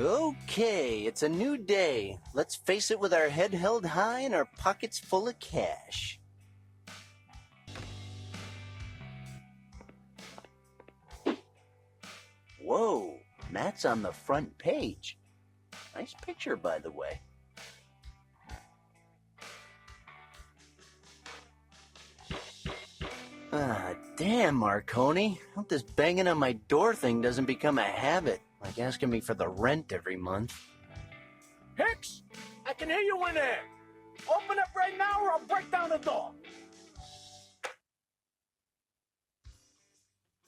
Okay, it's a new day. Let's face it with our head held high and our pockets full of cash. Whoa, Matt's on the front page. Nice picture, by the way. Ah, damn, Marconi. Hope this banging on my door thing doesn't become a habit, like asking me for the rent every month. Hicks, I can hear you in there. Open up right now or I'll break down the door.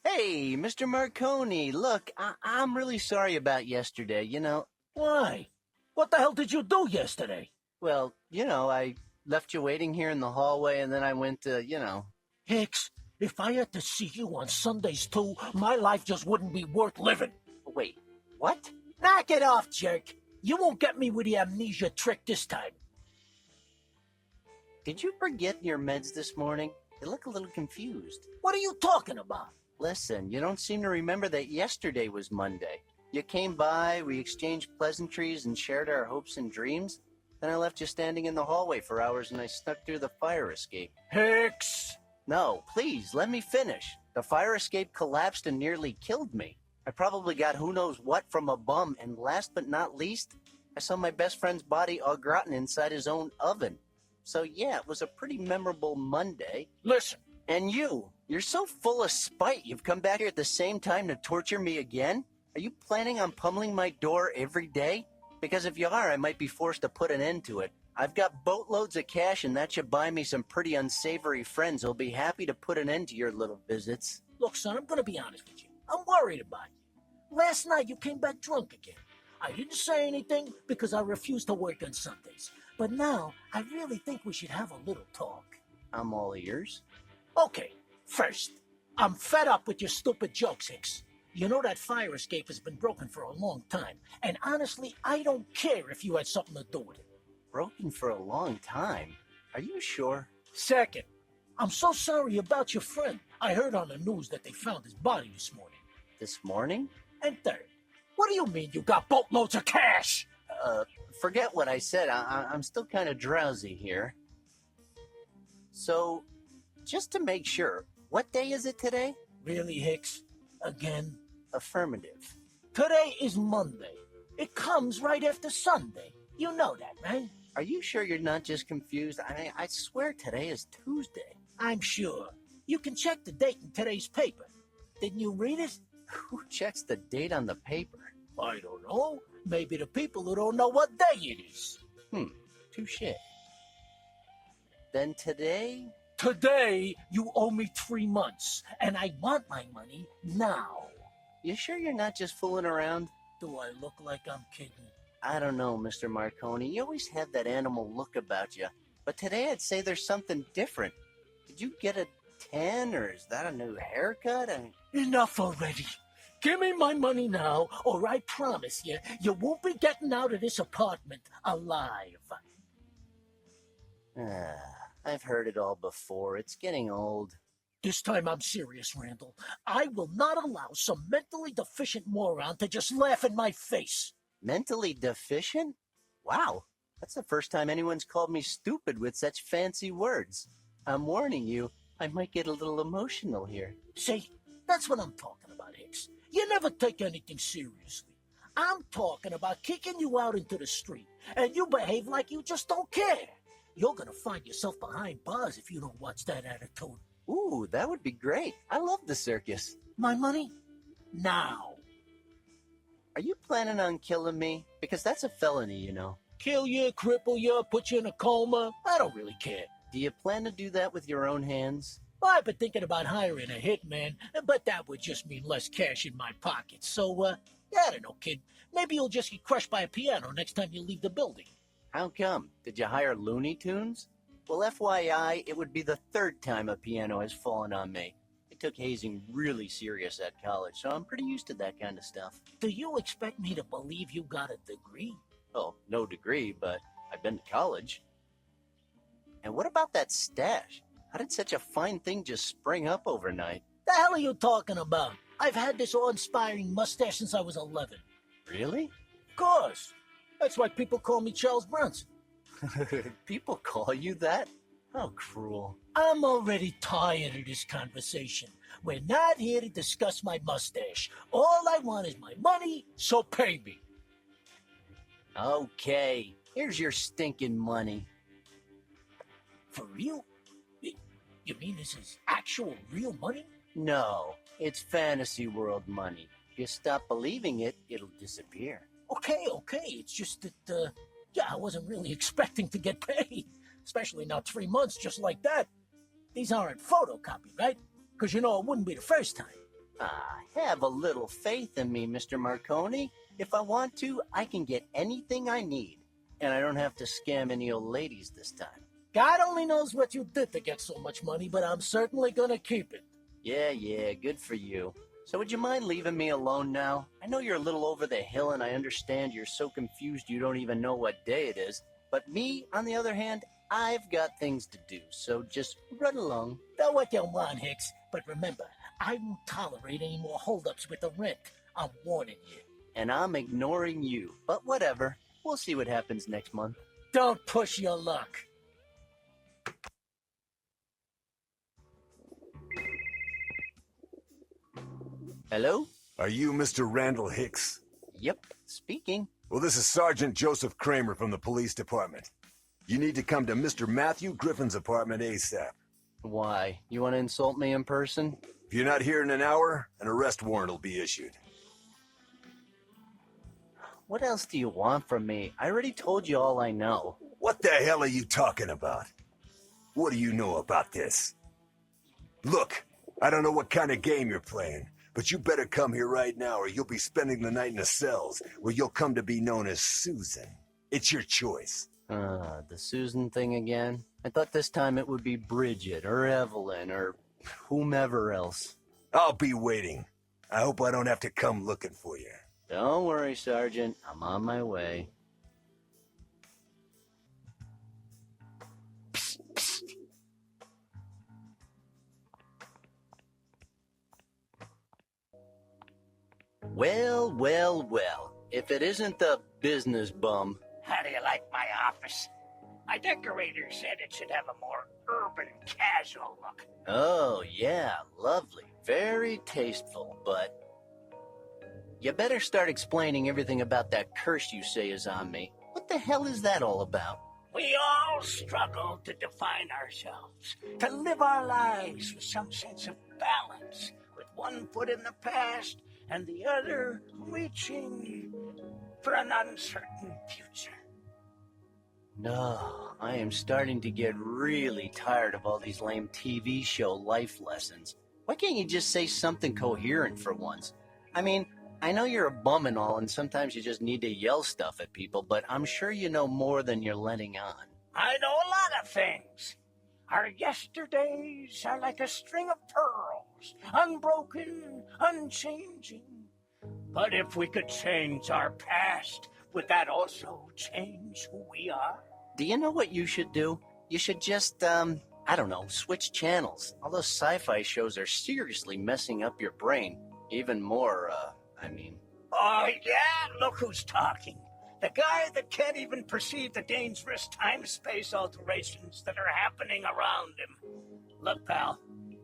Hey, Mr. Marconi, look, I'm really sorry about yesterday, Why? What the hell did you do yesterday? Well, I left you waiting here in the hallway and then I went to, Hicks, if I had to see you on Sundays too, my life just wouldn't be worth living. Wait, what? Knock it off, jerk. You won't get me with the amnesia trick this time. Did you forget your meds this morning? You look a little confused. What are you talking about? Listen, you don't seem to remember that yesterday was Monday. You came by, we exchanged pleasantries and shared our hopes and dreams. Then I left you standing in the hallway for hours and I snuck through the fire escape. Hicks! No, please, let me finish. The fire escape collapsed and nearly killed me. I probably got who knows what from a bum, and last but not least, I saw my best friend's body au gratin inside his own oven. So yeah, it was a pretty memorable Monday. Listen. And you're so full of spite you've come back here at the same time to torture me again? Are you planning on pummeling my door every day? Because if you are, I might be forced to put an end to it. I've got boatloads of cash and that should buy me some pretty unsavory friends who'll be happy to put an end to your little visits. Look, son, I'm gonna be honest with you. I'm worried about you. Last night you came back drunk again. I didn't say anything because I refuse to work on Sundays. But now, I really think we should have a little talk. I'm all ears. Okay, first, I'm fed up with your stupid jokes, Hicks. You know that fire escape has been broken for a long time, and honestly, I don't care if you had something to do with it. Broken for a long time? Are you sure? Second, I'm so sorry about your friend. I heard on the news that they found his body this morning. This morning? And third, what do you mean you got boatloads of cash? Forget what I said. I'm still kind of drowsy here. So, just to make sure, what day is it today? Really, Hicks? Again? Affirmative. Today is Monday. It comes right after Sunday. You know that, right? Are you sure you're not just confused? I swear today is Tuesday. I'm sure. You can check the date in today's paper. Didn't you read it? Who checks the date on the paper? I don't know. Maybe the people who don't know what day it is. Touche. Then today? Today, you owe me 3 months, and I want my money now. You sure you're not just fooling around? Do I look like I'm kidding? I don't know, Mr. Marconi. You always have that animal look about you. But today I'd say there's something different. Did you get a tan, or is that a new haircut? Enough already. Give me my money now, or I promise you, you won't be getting out of this apartment alive. I've heard it all before. It's getting old. This time I'm serious, Randal. I will not allow some mentally deficient moron to just laugh in my face. Mentally deficient? Wow, that's the first time anyone's called me stupid with such fancy words. I'm warning you, I might get a little emotional here. See, that's what I'm talking about, Hicks. You never take anything seriously. I'm talking about kicking you out into the street, and you behave like you just don't care. You're gonna find yourself behind bars if you don't watch that attitude. Ooh, that would be great. I love the circus. My money? Now. Are you planning on killing me? Because that's a felony, you know. Kill you, cripple you, put you in a coma. I don't really care. Do you plan to do that with your own hands? I've been thinking about hiring a hitman, but that would just mean less cash in my pocket. So, I don't know, kid. Maybe you'll just get crushed by a piano next time you leave the building. How come? Did you hire Looney Tunes? Well, FYI, it would be the third time a piano has fallen on me. I took hazing really serious at college, so I'm pretty used to that kind of stuff. Do you expect me to believe you got a degree? Oh, no degree, but I've been to college. And what about that stash? How did such a fine thing just spring up overnight? The hell are you talking about? I've had this awe-inspiring mustache since I was 11. Really? Of course. That's why people call me Charles Bronson. People call you that? How cruel. I'm already tired of this conversation. We're not here to discuss my mustache. All I want is my money, so pay me. Okay, here's your stinking money. For real? You mean this is actual real money? No, it's fantasy world money. If you stop believing it, it'll disappear. Okay. It's just that, I wasn't really expecting to get paid. Especially not 3 months just like that. These aren't photocopied, right? Because it wouldn't be the first time. Have a little faith in me, Mr. Marconi. If I want to, I can get anything I need. And I don't have to scam any old ladies this time. God only knows what you did to get so much money, but I'm certainly gonna keep it. Yeah, good for you. So would you mind leaving me alone now? I know you're a little over the hill and I understand you're so confused you don't even know what day it is. But me, on the other hand, I've got things to do, so just run along. Do what you want, Hicks, but remember, I won't tolerate any more holdups with the rent. I'm warning you. And I'm ignoring you, but whatever. We'll see what happens next month. Don't push your luck. Hello? Are you Mr. Randal Hicks? Yep, speaking. Well, this is Sergeant Joseph Kramer from the police department. You need to come to Mr. Matthew Griffin's apartment ASAP. Why? You want to insult me in person? If you're not here in an hour, an arrest warrant will be issued. What else do you want from me? I already told you all I know. What the hell are you talking about? What do you know about this? Look, I don't know what kind of game you're playing, but you better come here right now or you'll be spending the night in the cells, where you'll come to be known as Susan. It's your choice. The Susan thing again? I thought this time it would be Bridget or Evelyn or whomever else. I'll be waiting. I hope I don't have to come looking for you. Don't worry, Sergeant. I'm on my way. Psst, psst. Well. If it isn't the business bum. How do you like my office? My decorator said it should have a more urban, casual look. Oh, yeah, lovely. Very tasteful, but... You better start explaining everything about that curse you say is on me. What the hell is that all about? We all struggle to define ourselves, to live our lives with some sense of balance, with one foot in the past and the other reaching for an uncertain future. No, I am starting to get really tired of all these lame TV show life lessons. Why can't you just say something coherent for once? I mean, I know you're a bum and all, and sometimes you just need to yell stuff at people, but I'm sure you know more than you're letting on. I know a lot of things. Our yesterdays are like a string of pearls, unbroken, unchanging. But if we could change our past, would that also change who we are? Do you know what you should do? You should just, I don't know, switch channels. All those sci-fi shows are seriously messing up your brain. Even more, Oh, yeah? Look who's talking. The guy that can't even perceive the dangerous time-space alterations that are happening around him. Look, pal,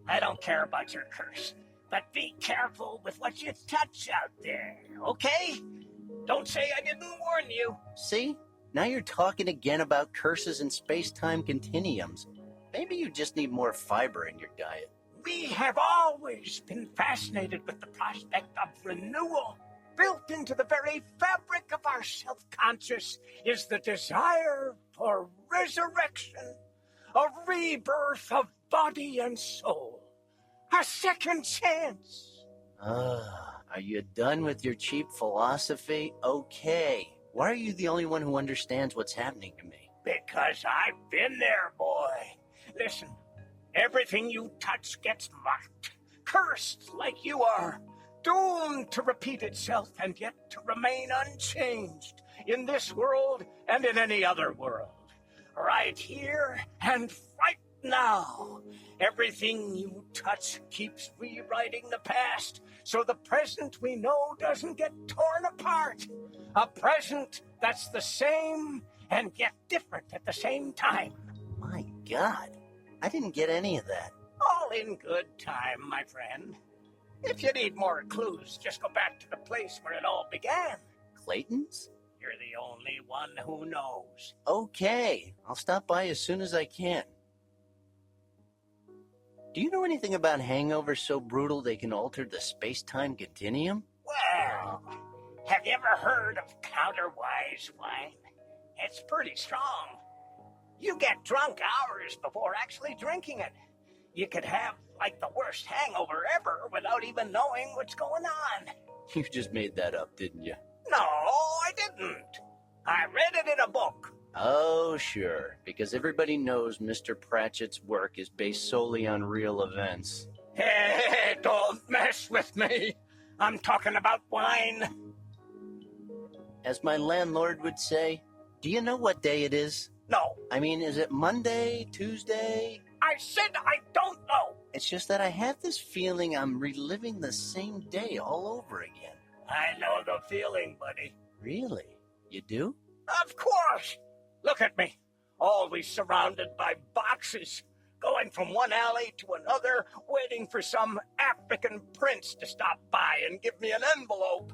I don't care about your curse, but be careful with what you touch out there, okay? Don't say I didn't warn you. See? Now you're talking again about curses and space-time continuums. Maybe you just need more fiber in your diet. We have always been fascinated with the prospect of renewal. Built into the very fabric of our self-conscious is the desire for resurrection, a rebirth of body and soul, a second chance. Are you done with your cheap philosophy? Okay. Why are you the only one who understands what's happening to me? Because I've been there, boy. Listen, everything you touch gets marked, cursed like you are, doomed to repeat itself and yet to remain unchanged in this world and in any other world. Right here and right Now, everything you touch keeps rewriting the past, so the present we know doesn't get torn apart. A present that's the same and yet different at the same time. My God, I didn't get any of that. All in good time, my friend. If you need more clues, just go back to the place where it all began. Clayton's? You're the only one who knows. Okay, I'll stop by as soon as I can. Do you know anything about hangovers so brutal they can alter the space-time continuum? Well, have you ever heard of counterwise wine? It's pretty strong. You get drunk hours before actually drinking it. You could have, like, the worst hangover ever without even knowing what's going on. You just made that up, didn't you? No, I didn't. I read it in a book. Oh, sure, because everybody knows Mr. Pratchett's work is based solely on real events. Hey, don't mess with me. I'm talking about wine. As my landlord would say, do you know what day it is? No, I mean, is it Monday, Tuesday? I said I don't know. It's just that I have this feeling I'm reliving the same day all over again. I know the feeling, buddy. Really? You do? Of course. Look at me. Always surrounded by boxes. Going from one alley to another, waiting for some African prince to stop by and give me an envelope.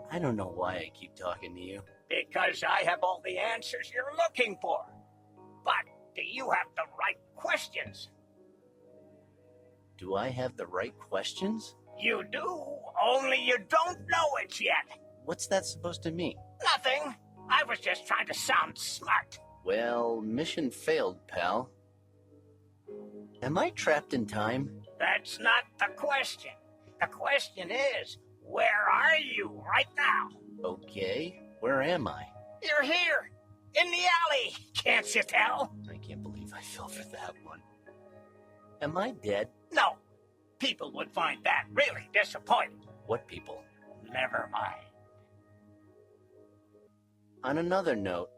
I don't know why I keep talking to you. Because I have all the answers you're looking for. But do you have the right questions? Do I have the right questions? You do, only you don't know it yet. What's that supposed to mean? Nothing. I was just trying to sound smart. Well, mission failed, pal. Am I trapped in time? That's not the question. The question is, where are you right now? Okay, where am I? You're here, in the alley, can't you tell? I can't believe I fell for that one. Am I dead? No. People would find that really disappointing. What people? Never mind. On another note...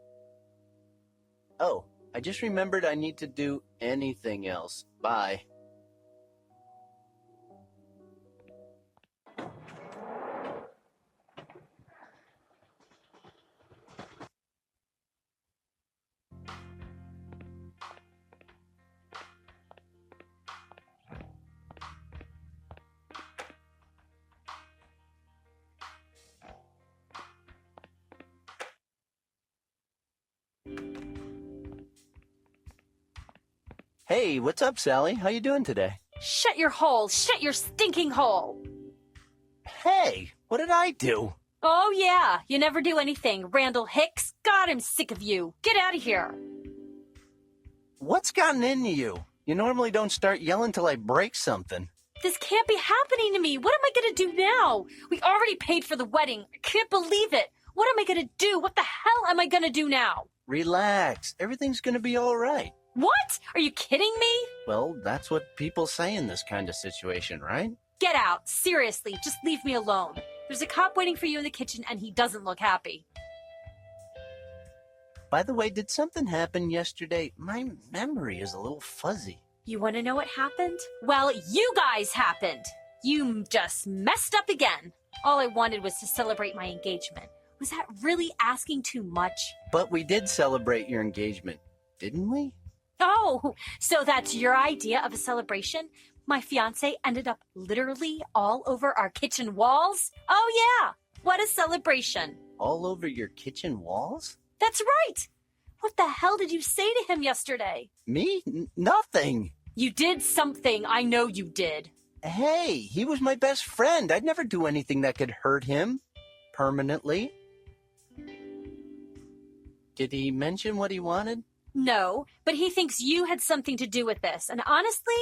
Oh, I just remembered I need to do anything else. Bye. Hey, what's up, Sally? How you doing today? Shut your hole! Shut your stinking hole! Hey, what did I do? Oh, yeah. You never do anything. Randal Hicks. God, I'm sick of you. Get out of here. What's gotten into you? You normally don't start yelling till I break something. This can't be happening to me. What am I going to do now? We already paid for the wedding. I can't believe it. What am I going to do? What the hell am I going to do now? Relax. Everything's gonna be all right. What? Are you kidding me? Well, that's what people say in this kind of situation, right? Get out. Seriously, just leave me alone. There's a cop waiting for you in the kitchen and he doesn't look happy. By the way, did something happen yesterday? My memory is a little fuzzy. You want to know what happened? Well, you guys happened. You just messed up again. All I wanted was to celebrate my engagement. Was that really asking too much? But we did celebrate your engagement, didn't we? Oh, so that's your idea of a celebration? My fiancé ended up literally all over our kitchen walls? Oh yeah, what a celebration. All over your kitchen walls? That's right. What the hell did you say to him yesterday? Me? Nothing. You did something. I know you did. Hey, he was my best friend. I'd never do anything that could hurt him. Permanently. Did he mention what he wanted? No, but he thinks you had something to do with this. And honestly,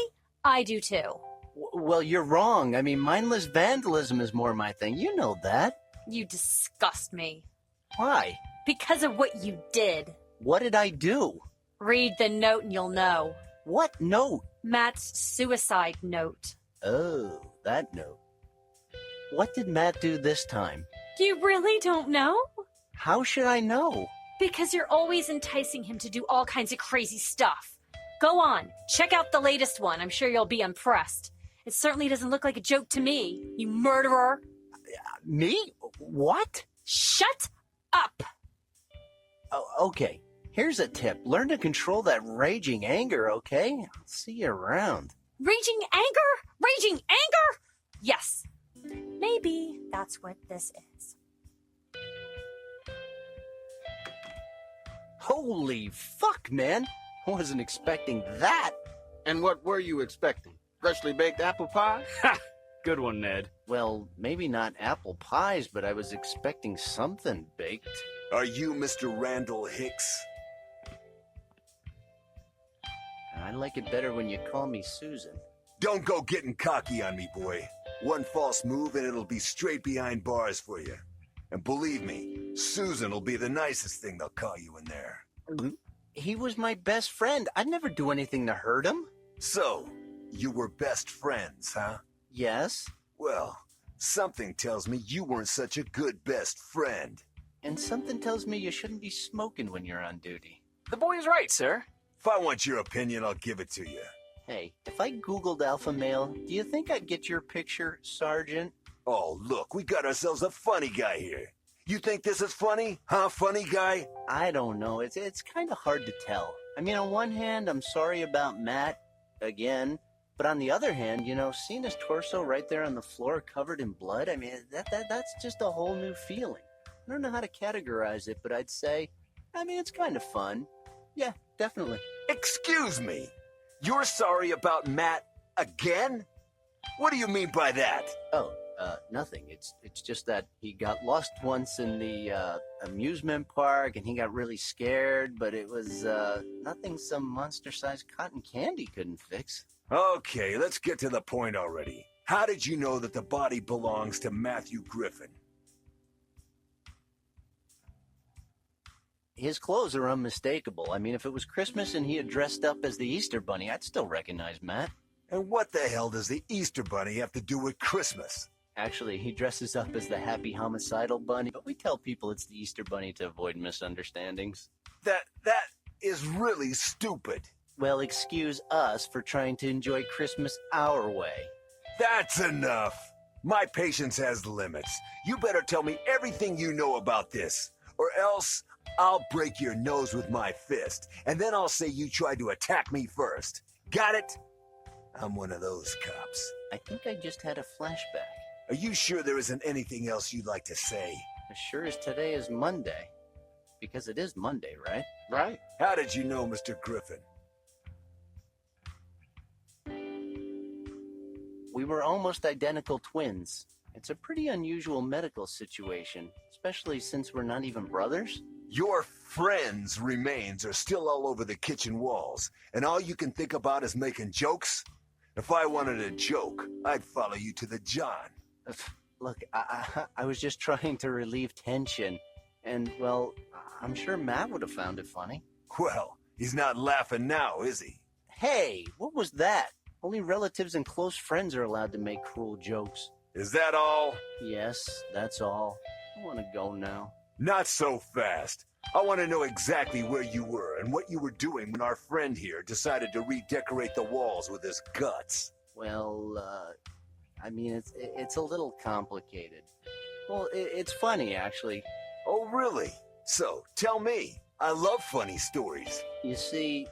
I do too. Well, you're wrong. I mean, mindless vandalism is more my thing. You know that. You disgust me. Why? Because of what you did. What did I do? Read the note and you'll know. What note? Matt's suicide note. Oh, that note. What did Matt do this time? You really don't know? How should I know? Because you're always enticing him to do all kinds of crazy stuff. Go on, check out the latest one. I'm sure you'll be impressed. It certainly doesn't look like a joke to me, you murderer. Me? What? Shut up! Oh, okay. Here's a tip. Learn to control that raging anger, okay? I'll see you around. Raging anger? Raging anger? Yes. Maybe that's what this is. Holy fuck, man. I wasn't expecting that. And what were you expecting? Freshly baked apple pie? Ha! Good one, Ned. Well, maybe not apple pies, but I was expecting something baked. Are you Mr. Randal Hicks? I like it better when you call me Susan. Don't go getting cocky on me, boy. One false move and it'll be straight behind bars for you. And believe me, Susan will be the nicest thing they'll call you in there. He was my best friend. I'd never do anything to hurt him. So, you were best friends, huh? Yes. Well, something tells me you weren't such a good best friend. And something tells me you shouldn't be smoking when you're on duty. The boy is right, sir. If I want your opinion, I'll give it to you. Hey, if I Googled alpha male, do you think I'd get your picture, Sergeant? Oh, look, we got ourselves a funny guy here. You think this is funny? Huh, funny guy? I don't know. It's kind of hard to tell. I mean, on one hand, I'm sorry about Matt, again. But on the other hand, you know, seeing his torso right there on the floor covered in blood, I mean, that's just a whole new feeling. I don't know how to categorize it, but I'd say, I mean, it's kind of fun. Yeah, definitely. Excuse me. You're sorry about Matt again? What do you mean by that? Oh, nothing. It's just that he got lost once in the amusement park and he got really scared, but it was nothing some monster-sized cotton candy couldn't fix. Okay, let's get to the point already. How did you know that the body belongs to Matthew Griffin? His clothes are unmistakable. I mean, if it was Christmas and he had dressed up as the Easter Bunny, I'd still recognize Matt. And what the hell does the Easter Bunny have to do with Christmas? Actually, he dresses up as the happy homicidal bunny, but we tell people it's the Easter Bunny to avoid misunderstandings. That is really stupid. Well, excuse us for trying to enjoy Christmas our way. That's enough. My patience has limits. You better tell me everything you know about this, or else I'll break your nose with my fist, and then I'll say you tried to attack me first. Got it? I'm one of those cops. I think I just had a flashback. Are you sure there isn't anything else you'd like to say? As sure as today is Monday. Because it is Monday, right? Right. How did you know Mr. Griffin? We were almost identical twins. It's a pretty unusual medical situation, especially since we're not even brothers. Your friend's remains are still all over the kitchen walls, and all you can think about is making jokes? If I wanted a joke, I'd follow you to the John. Look, I was just trying to relieve tension. And, well, I'm sure Matt would have found it funny. Well, he's not laughing now, is he? Hey, what was that? Only relatives and close friends are allowed to make cruel jokes. Is that all? Yes, that's all. I want to go now. Not so fast. I want to know exactly where you were and what you were doing when our friend here decided to redecorate the walls with his guts. Well, I mean, it's a little complicated. Well, it's funny, actually. Oh, really? So, tell me. I love funny stories. You see,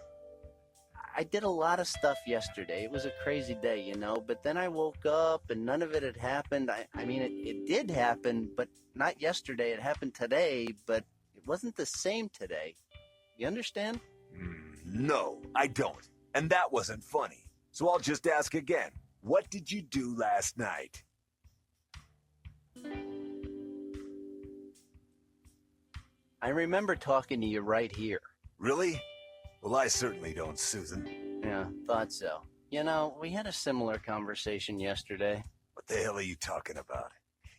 I did a lot of stuff yesterday. It was a crazy day, you know, but then I woke up and none of it had happened. I mean, it did happen, but not yesterday. It happened today, but it wasn't the same today. You understand? No, I don't. And that wasn't funny. So I'll just ask again. What did you do last night? I remember talking to you right here. Really? Well, I certainly don't, Susan. Yeah, thought so. You know, we had a similar conversation yesterday. What the hell are you talking about?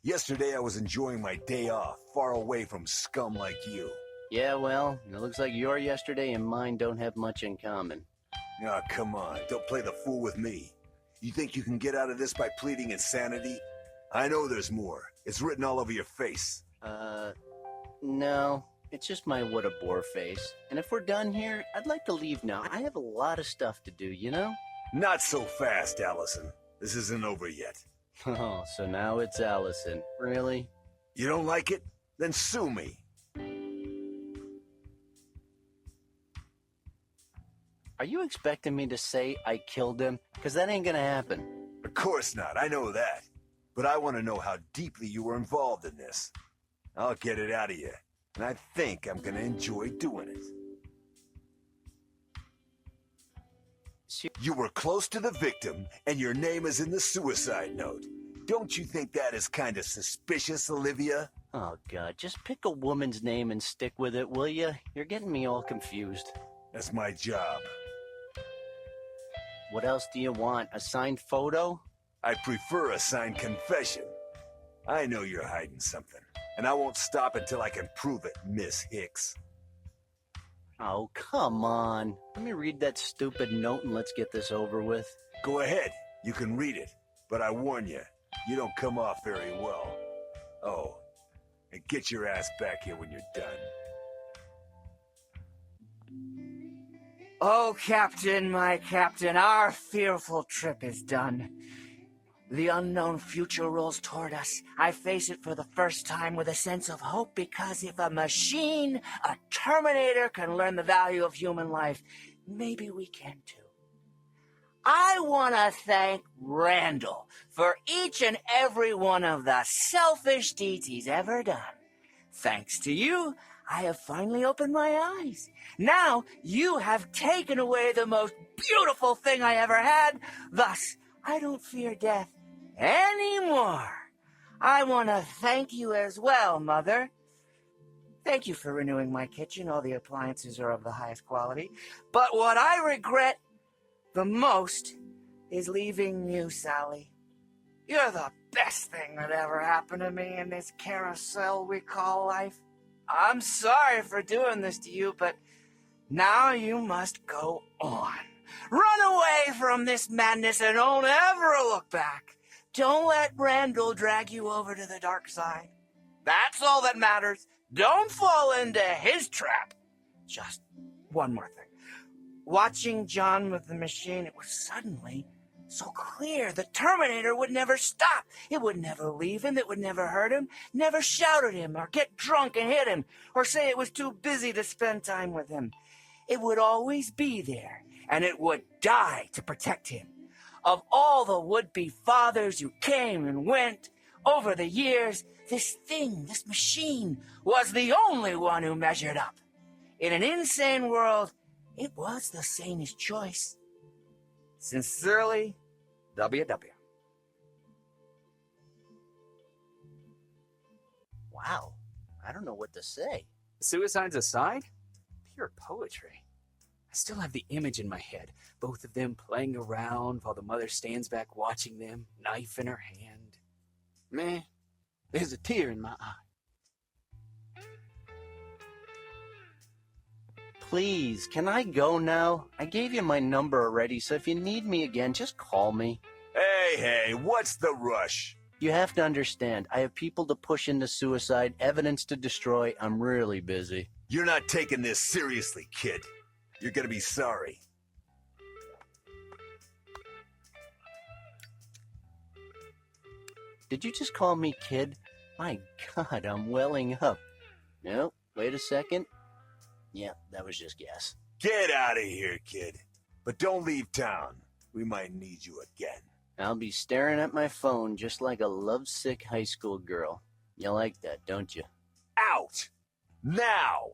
Yesterday I was enjoying my day off, far away from scum like you. Yeah, well, it looks like your yesterday and mine don't have much in common. Ah, come on, don't play the fool with me. You think you can get out of this by pleading insanity? I know there's more. It's written all over your face. No. It's just my what a bore face. And if we're done here, I'd like to leave now. I have a lot of stuff to do, you know? Not so fast, Allison. This isn't over yet. Oh, so now it's Allison. Really? You don't like it? Then sue me. Are you expecting me to say I killed him? Because that ain't gonna happen. Of course not, I know that. But I want to know how deeply you were involved in this. I'll get it out of you, and I think I'm gonna enjoy doing it. You were close to the victim, and your name is in the suicide note. Don't you think that is kind of suspicious, Olivia? Oh, God, just pick a woman's name and stick with it, will you? You're getting me all confused. That's my job. What else do you want? A signed photo? I prefer a signed confession. I know you're hiding something, and I won't stop until I can prove it, Miss Hicks. Oh, come on. Let me read that stupid note and let's get this over with. Go ahead, you can read it, but I warn you, you don't come off very well. Oh, and get your ass back here when you're done. Oh, Captain, my Captain, our fearful trip is done. The unknown future rolls toward us. I face it for the first time with a sense of hope, because if a machine, a Terminator, can learn the value of human life, maybe we can too. I want to thank Randal for each and every one of the selfish deeds he's ever done. Thanks to you, I have finally opened my eyes. Now you have taken away the most beautiful thing I ever had. Thus, I don't fear death anymore. I want to thank you as well, Mother. Thank you for renewing my kitchen. All the appliances are of the highest quality. But what I regret the most is leaving you, Sally. You're the best thing that ever happened to me in this carousel we call life. I'm sorry for doing this to you, but now you must go on. Run away from this madness and don't ever look back. Don't let Randal drag you over to the dark side. That's all that matters. Don't fall into his trap. Just one more thing. Watching John with the machine, it was suddenly so clear the Terminator would never stop. It would never leave him. It would never hurt him, never shout at him or get drunk and hit him or say it was too busy to spend time with him. It would always be there, and it would die to protect him. Of all the would-be fathers who came and went over the years, this thing, this machine, was the only one who measured up. In an insane world, it was the sanest choice. Sincerely, WW. Wow, I don't know what to say. Suicides aside, pure poetry. I still have the image in my head, both of them playing around while the mother stands back watching them, knife in her hand. Man, there's a tear in my eye. Please, can I go now? I gave you my number already, so if you need me again, just call me. Hey, what's the rush? You have to understand, I have people to push into suicide, evidence to destroy. I'm really busy. You're not taking this seriously, kid. You're gonna be sorry. Did you just call me kid? My God, I'm welling up. No, wait a second. Yeah, that was just gas. Get out of here, kid. But don't leave town. We might need you again. I'll be staring at my phone just like a lovesick high school girl. You like that, don't you? Out! Now!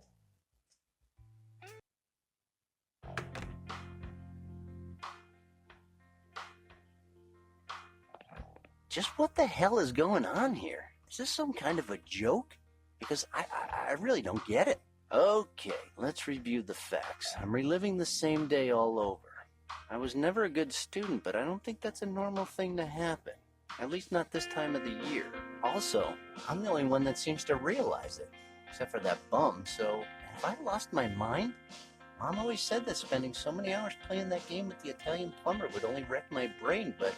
Just what the hell is going on here? Is this some kind of a joke? Because I really don't get it. Okay, let's review the facts. I'm reliving the same day all over. I was never a good student, but I don't think that's a normal thing to happen. At least not this time of the year. Also, I'm the only one that seems to realize it. Except for that bum, so have I lost my mind? Mom always said that spending so many hours playing that game with the Italian plumber would only wreck my brain, but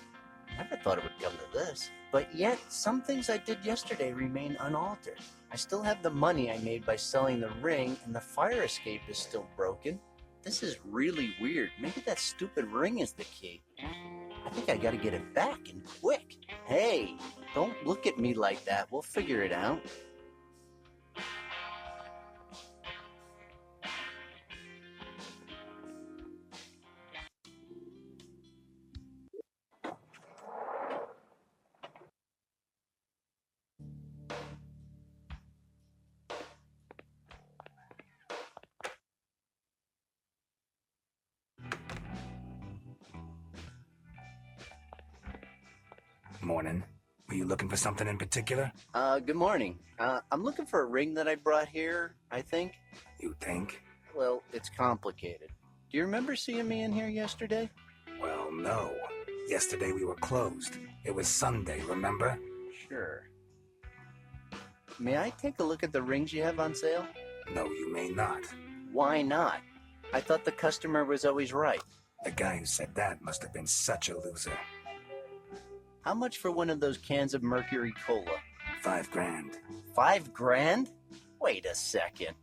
I never thought it would come to this. But yet, some things I did yesterday remain unaltered. I still have the money I made by selling the ring, and the fire escape is still broken. This is really weird. Maybe that stupid ring is the key. I think I gotta get it back, and quick. Hey, don't look at me like that. We'll figure it out. Morning. Were you looking for something in particular? Good morning. I'm looking for a ring that I brought here, I think. You think? Well, it's complicated. Do you remember seeing me in here yesterday? Well, no. Yesterday we were closed. It was Sunday, remember? Sure. May I take a look at the rings you have on sale? No, you may not. Why not? I thought the customer was always right. The guy who said that must have been such a loser. How much for one of those cans of Mercury Cola? $5 grand. $5 grand? Wait a second.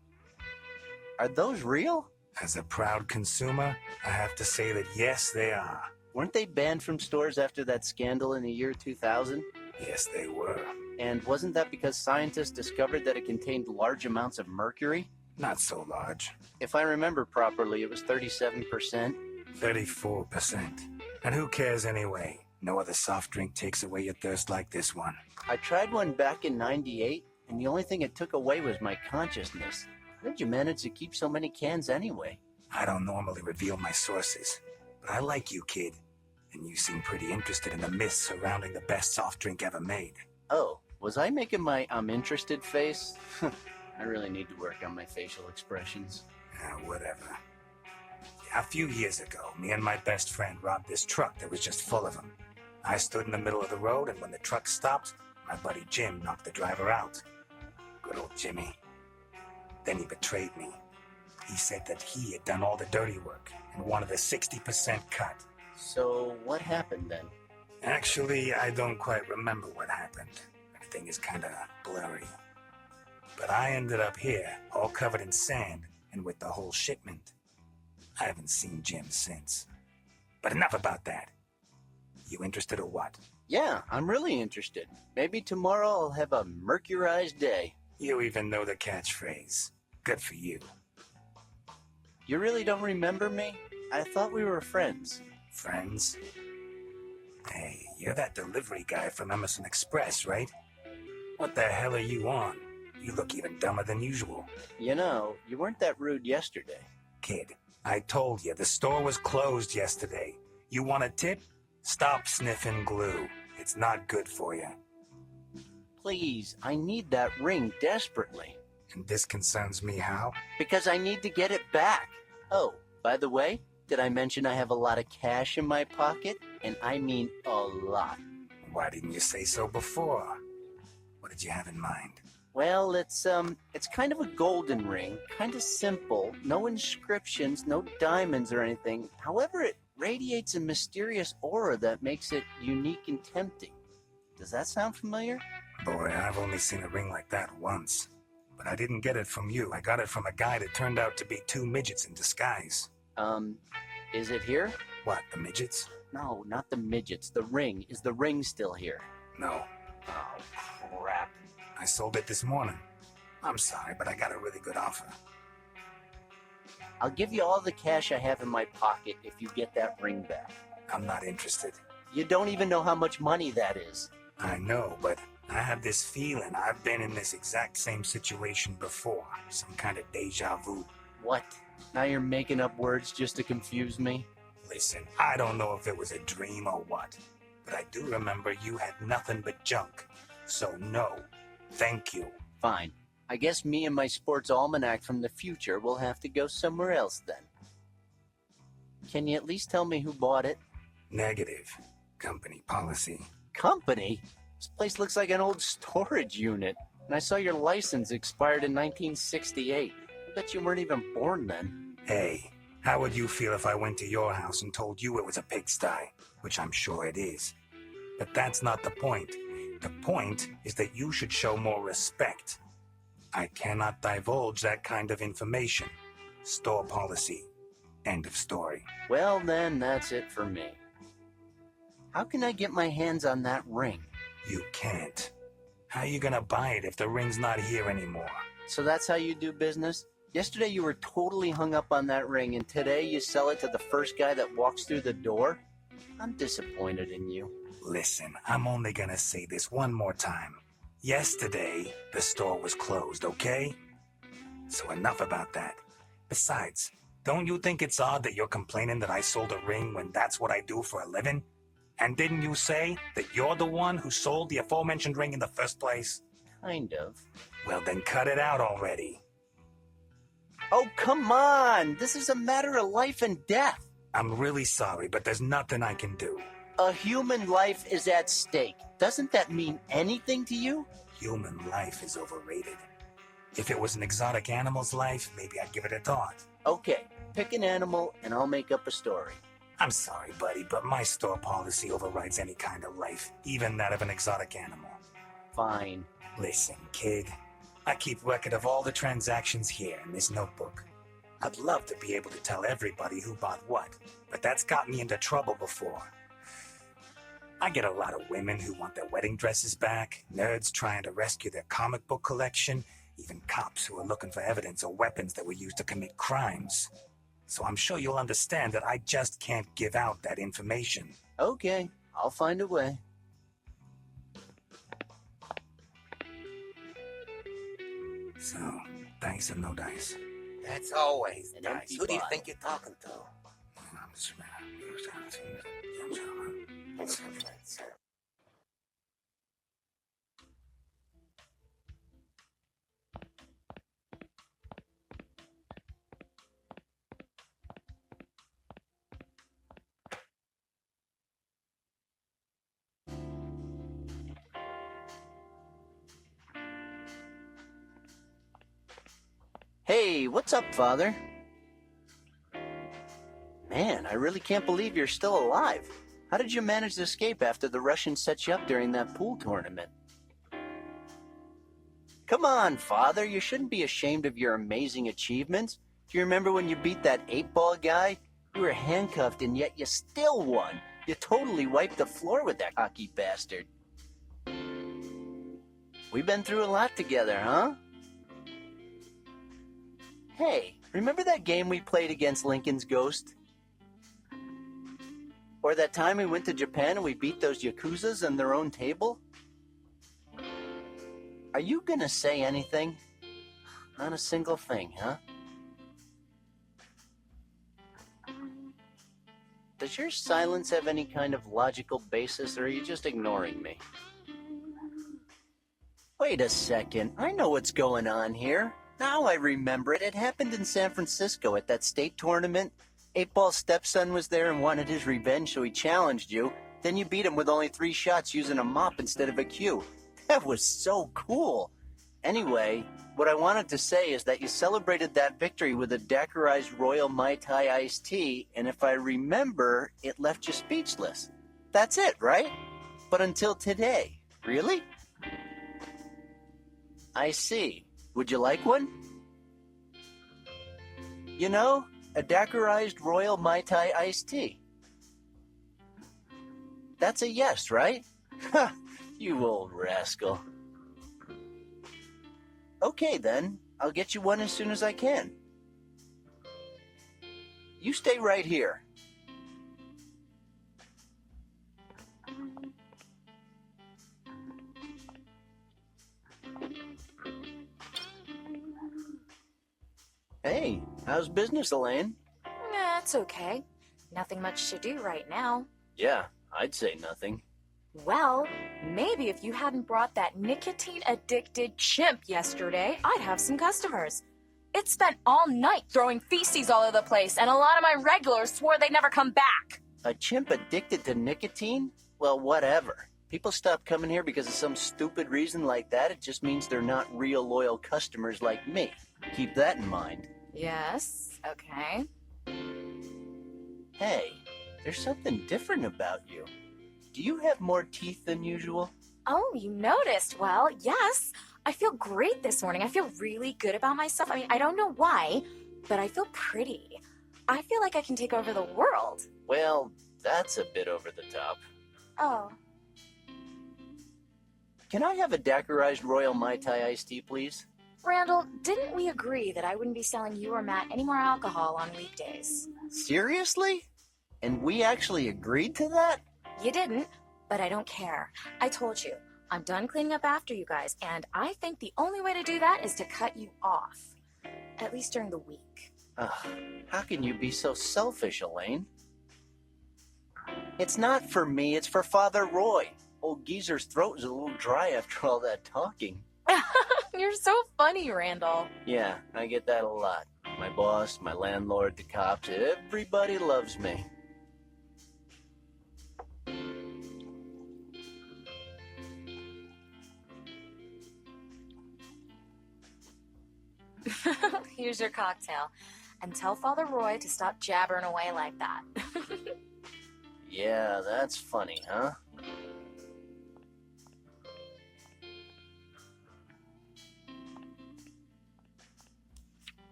Are those real? As a proud consumer, I have to say that yes, they are. Weren't they banned from stores after that scandal in the year 2000? Yes, they were. And wasn't that because scientists discovered that it contained large amounts of mercury? Not so large. If I remember properly, it was 37%. 34%. And who cares anyway? No other soft drink takes away your thirst like this one. I tried one back in '98, and the only thing it took away was my consciousness. How did you manage to keep so many cans anyway? I don't normally reveal my sources, but I like you, kid. And you seem pretty interested in the myths surrounding the best soft drink ever made. Oh, was I making my I'm interested face? I really need to work on my facial expressions. Whatever. A few years ago, me and my best friend robbed this truck that was just full of them. I stood in the middle of the road, and when the truck stopped, my buddy Jim knocked the driver out. Good old Jimmy. Then he betrayed me. He said that he had done all the dirty work and wanted a 60% cut. So what happened then? Actually, I don't quite remember what happened. Everything is kind of blurry. But I ended up here, all covered in sand, and with the whole shipment. I haven't seen Jim since. But enough about that. You interested or what? Yeah, I'm really interested. Maybe tomorrow I'll have a mercurized day. You even know the catchphrase. Good for you. You really don't remember me? I thought we were friends. Friends? Hey, you're that delivery guy from Emerson Express, right? What the hell are you on? You look even dumber than usual. You know, you weren't that rude yesterday. Kid, I told you, the store was closed yesterday. You want a tip? Stop sniffing glue. It's not good for you. Please, I need that ring desperately. And this concerns me how? Because I need to get it back. Oh, by the way, did I mention I have a lot of cash in my pocket? And I mean a lot. Why didn't you say so before? What did you have in mind? Well, it's kind of a golden ring, kind of simple, no inscriptions, no diamonds or anything. However, it radiates a mysterious aura that makes it unique and tempting. Does that sound familiar? Boy, I've only seen a ring like that once. But I didn't get it from you. I got it from a guy that turned out to be two midgets in disguise. Is it here? What, the midgets? No, not the midgets. The ring. Is the ring still here? No. Oh, crap. I sold it this morning. I'm sorry, but I got a really good offer. I'll give you all the cash I have in my pocket if you get that ring back. I'm not interested. You don't even know how much money that is. I know, but I have this feeling I've been in this exact same situation before. Some kind of deja vu. What? Now you're making up words just to confuse me? Listen, I don't know if it was a dream or what, but I do remember you had nothing but junk. So no, thank you. Fine. I guess me and my sports almanac from the future will have to go somewhere else then. Can you at least tell me who bought it? Negative. Company policy. Company? This place looks like an old storage unit. And I saw your license expired in 1968. I bet you weren't even born then. Hey, how would you feel if I went to your house and told you it was a pigsty? Which I'm sure it is. But that's not the point. The point is that you should show more respect. I cannot divulge that kind of information. Store policy. End of story. Well, then, that's it for me. How can I get my hands on that ring? You can't. How you gonna buy it if the ring's not here anymore? So that's how you do business? Yesterday you were totally hung up on that ring, and today you sell it to the first guy that walks through the door? I'm disappointed in you. Listen, I'm only gonna say this one more time. Yesterday, the store was closed, okay? So enough about that. Besides, don't you think it's odd that you're complaining that I sold a ring when that's what I do for a living? And didn't you say that you're the one who sold the aforementioned ring in the first place? Kind of. Well, then cut it out already. Oh, come on! This is a matter of life and death. I'm really sorry, but there's nothing I can do. A human life is at stake. Doesn't that mean anything to you? Human life is overrated. If it was an exotic animal's life, maybe I'd give it a thought. Okay, pick an animal and I'll make up a story. I'm sorry, buddy, but my store policy overrides any kind of life, even that of an exotic animal. Fine. Listen, kid. I keep record of all the transactions here in this notebook. I'd love to be able to tell everybody who bought what, but that's got me into trouble before. I get a lot of women who want their wedding dresses back, nerds trying to rescue their comic book collection, even cops who are looking for evidence or weapons that were used to commit crimes. So I'm sure you'll understand that I just can't give out that information. Okay, I'll find a way. So, dice or no dice? That's always An nice. empty Who do you bottle. think you're talking to? Hey, what's up, Father? Man, I really can't believe you're still alive. How did you manage to escape after the Russians set you up during that pool tournament? Come on, Father, you shouldn't be ashamed of your amazing achievements. Do you remember when you beat that 8-ball guy? You were handcuffed and yet you still won. You totally wiped the floor with that cocky bastard. We've been through a lot together, huh? Hey, remember that game we played against Lincoln's Ghost? Or that time we went to Japan and we beat those Yakuzas on their own table? Are you gonna say anything? Not a single thing, huh? Does your silence have any kind of logical basis, or are you just ignoring me? Wait a second, I know what's going on here. Now I remember it. It happened in San Francisco at that state tournament. 8-Ball's stepson was there and wanted his revenge, so he challenged you. Then you beat him with only 3 shots using a mop instead of a cue. That was so cool. Anyway, what I wanted to say is that you celebrated that victory with a daiquirized Royal Mai Tai iced tea, and if I remember, it left you speechless. That's it, right? But until today. Really? I see. Would you like one? You know, a daiquirized Royal Mai Tai iced tea. That's a yes, right? Ha! You old rascal. Okay, then. I'll get you one as soon as I can. You stay right here. Hey, how's business, Elaine? It's okay. Nothing much to do right now. Yeah, I'd say nothing. Well, maybe if you hadn't brought that nicotine-addicted chimp yesterday, I'd have some customers. It spent all night throwing feces all over the place, and a lot of my regulars swore they'd never come back. A chimp addicted to nicotine? Well, whatever. People stop coming here because of some stupid reason like that. It just means they're not real loyal customers like me. Keep that in mind. Yes, okay. Hey, there's something different about you. Do you have more teeth than usual? Oh, you noticed. Well, yes. I feel great this morning. I feel really good about myself. I mean, I don't know why, but I feel pretty. I feel like I can take over the world. Well, that's a bit over the top. Oh. Can I have a daiquirized Royal Mai Tai iced tea, please? Randall, didn't we agree that I wouldn't be selling you or Matt any more alcohol on weekdays? Seriously? And we actually agreed to that? You didn't, but I don't care. I told you, I'm done cleaning up after you guys, and I think the only way to do that is to cut you off. At least during the week. How can you be so selfish, Elaine? It's not for me, it's for Father Roy. Old geezer's throat is a little dry after all that talking. You're so funny, Randall. Yeah, I get that a lot. My boss, my landlord, the cops, everybody loves me. Here's your cocktail. And tell Father Roy to stop jabbering away like that. Yeah, that's funny, huh?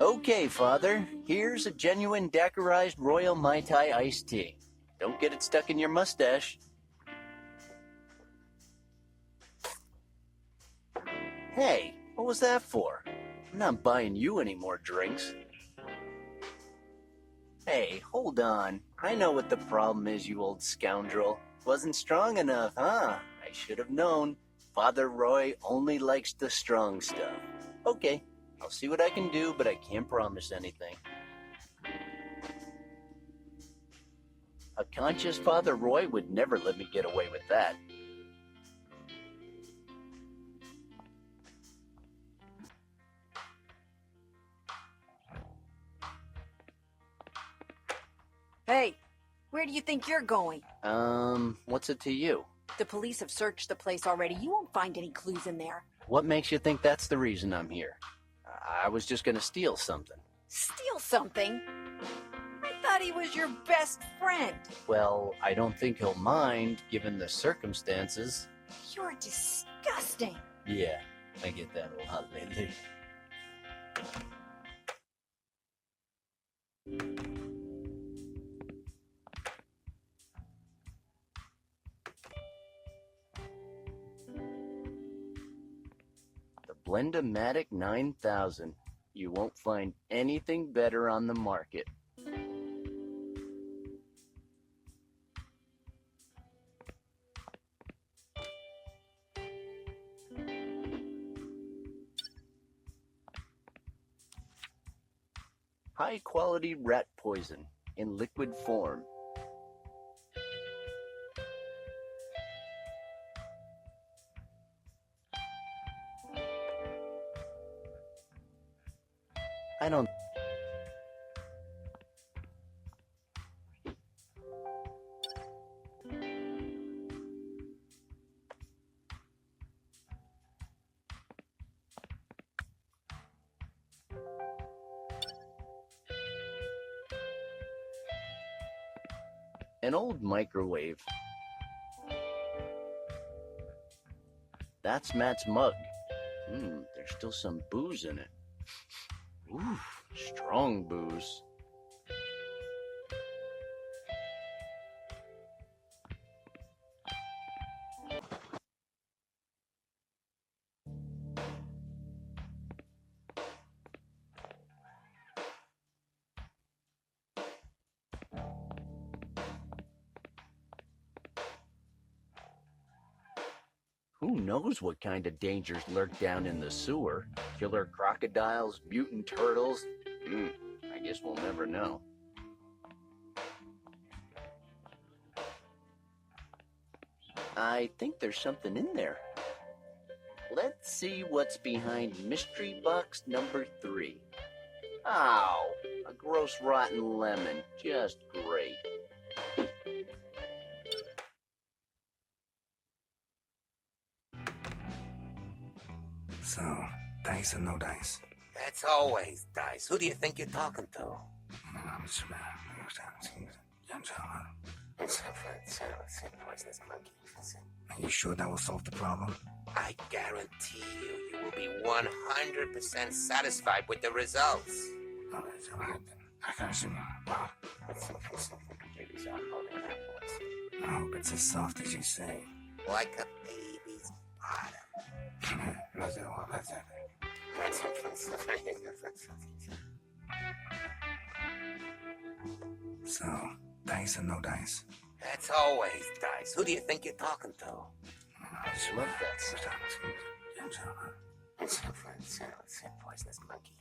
Okay, Father. Here's a genuine daiquirized Royal Mai Tai iced tea. Don't get it stuck in your mustache. Hey, what was that for? I'm not buying you any more drinks. Hey, hold on. I know what the problem is, you old scoundrel. Wasn't strong enough, huh? I should have known. Father Roy only likes the strong stuff. Okay, I'll see what I can do, but I can't promise anything. A conscious Father Roy would never let me get away with that. Hey, where do you think you're going? What's it to you? The police have searched the place already. You won't find any clues in there. What makes you think that's the reason I'm here? I was just gonna steal something. Steal something? I thought he was your best friend. Well, I don't think he'll mind, given the circumstances. You're disgusting. Yeah, I get that a lot lately. The Blendomatic 9000. You won't find anything better on the market. High-quality rat poison in liquid form. I don't... An old microwave. That's Matt's mug. There's still some booze in it. Ooh, strong booze. Who knows what kind of dangers lurk down in the sewer? Killer crocodiles, mutant turtles? I guess we'll never know. I think there's something in there. Let's see what's behind mystery box number 3. Ow! A gross rotten lemon. Just great. So, dice or no dice? That's always dice. Who do you think you're talking to? Poisonous monkey. Are you sure that will solve the problem? I guarantee you will be 100% satisfied with the results. I hope it's as soft as you say. Like a baby's bottom. So, dice or no dice? That's always dice. Who do you think you're talking to? I love that sound. Poisonous monkey.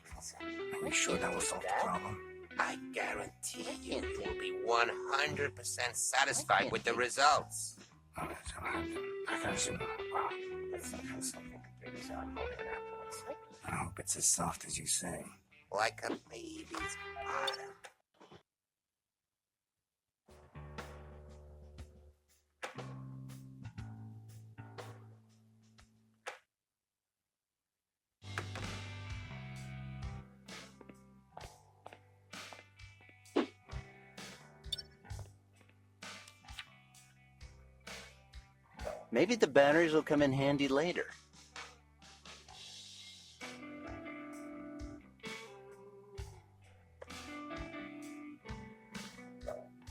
Are you sure that will solve the problem? I guarantee you will be 100% satisfied with the results. I hope it's as soft as you say. Like a baby's bottom. Maybe the batteries will come in handy later.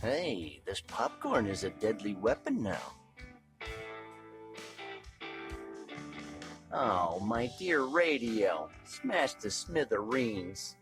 Hey, this popcorn is a deadly weapon now. Oh, my dear radio, smashed to smithereens.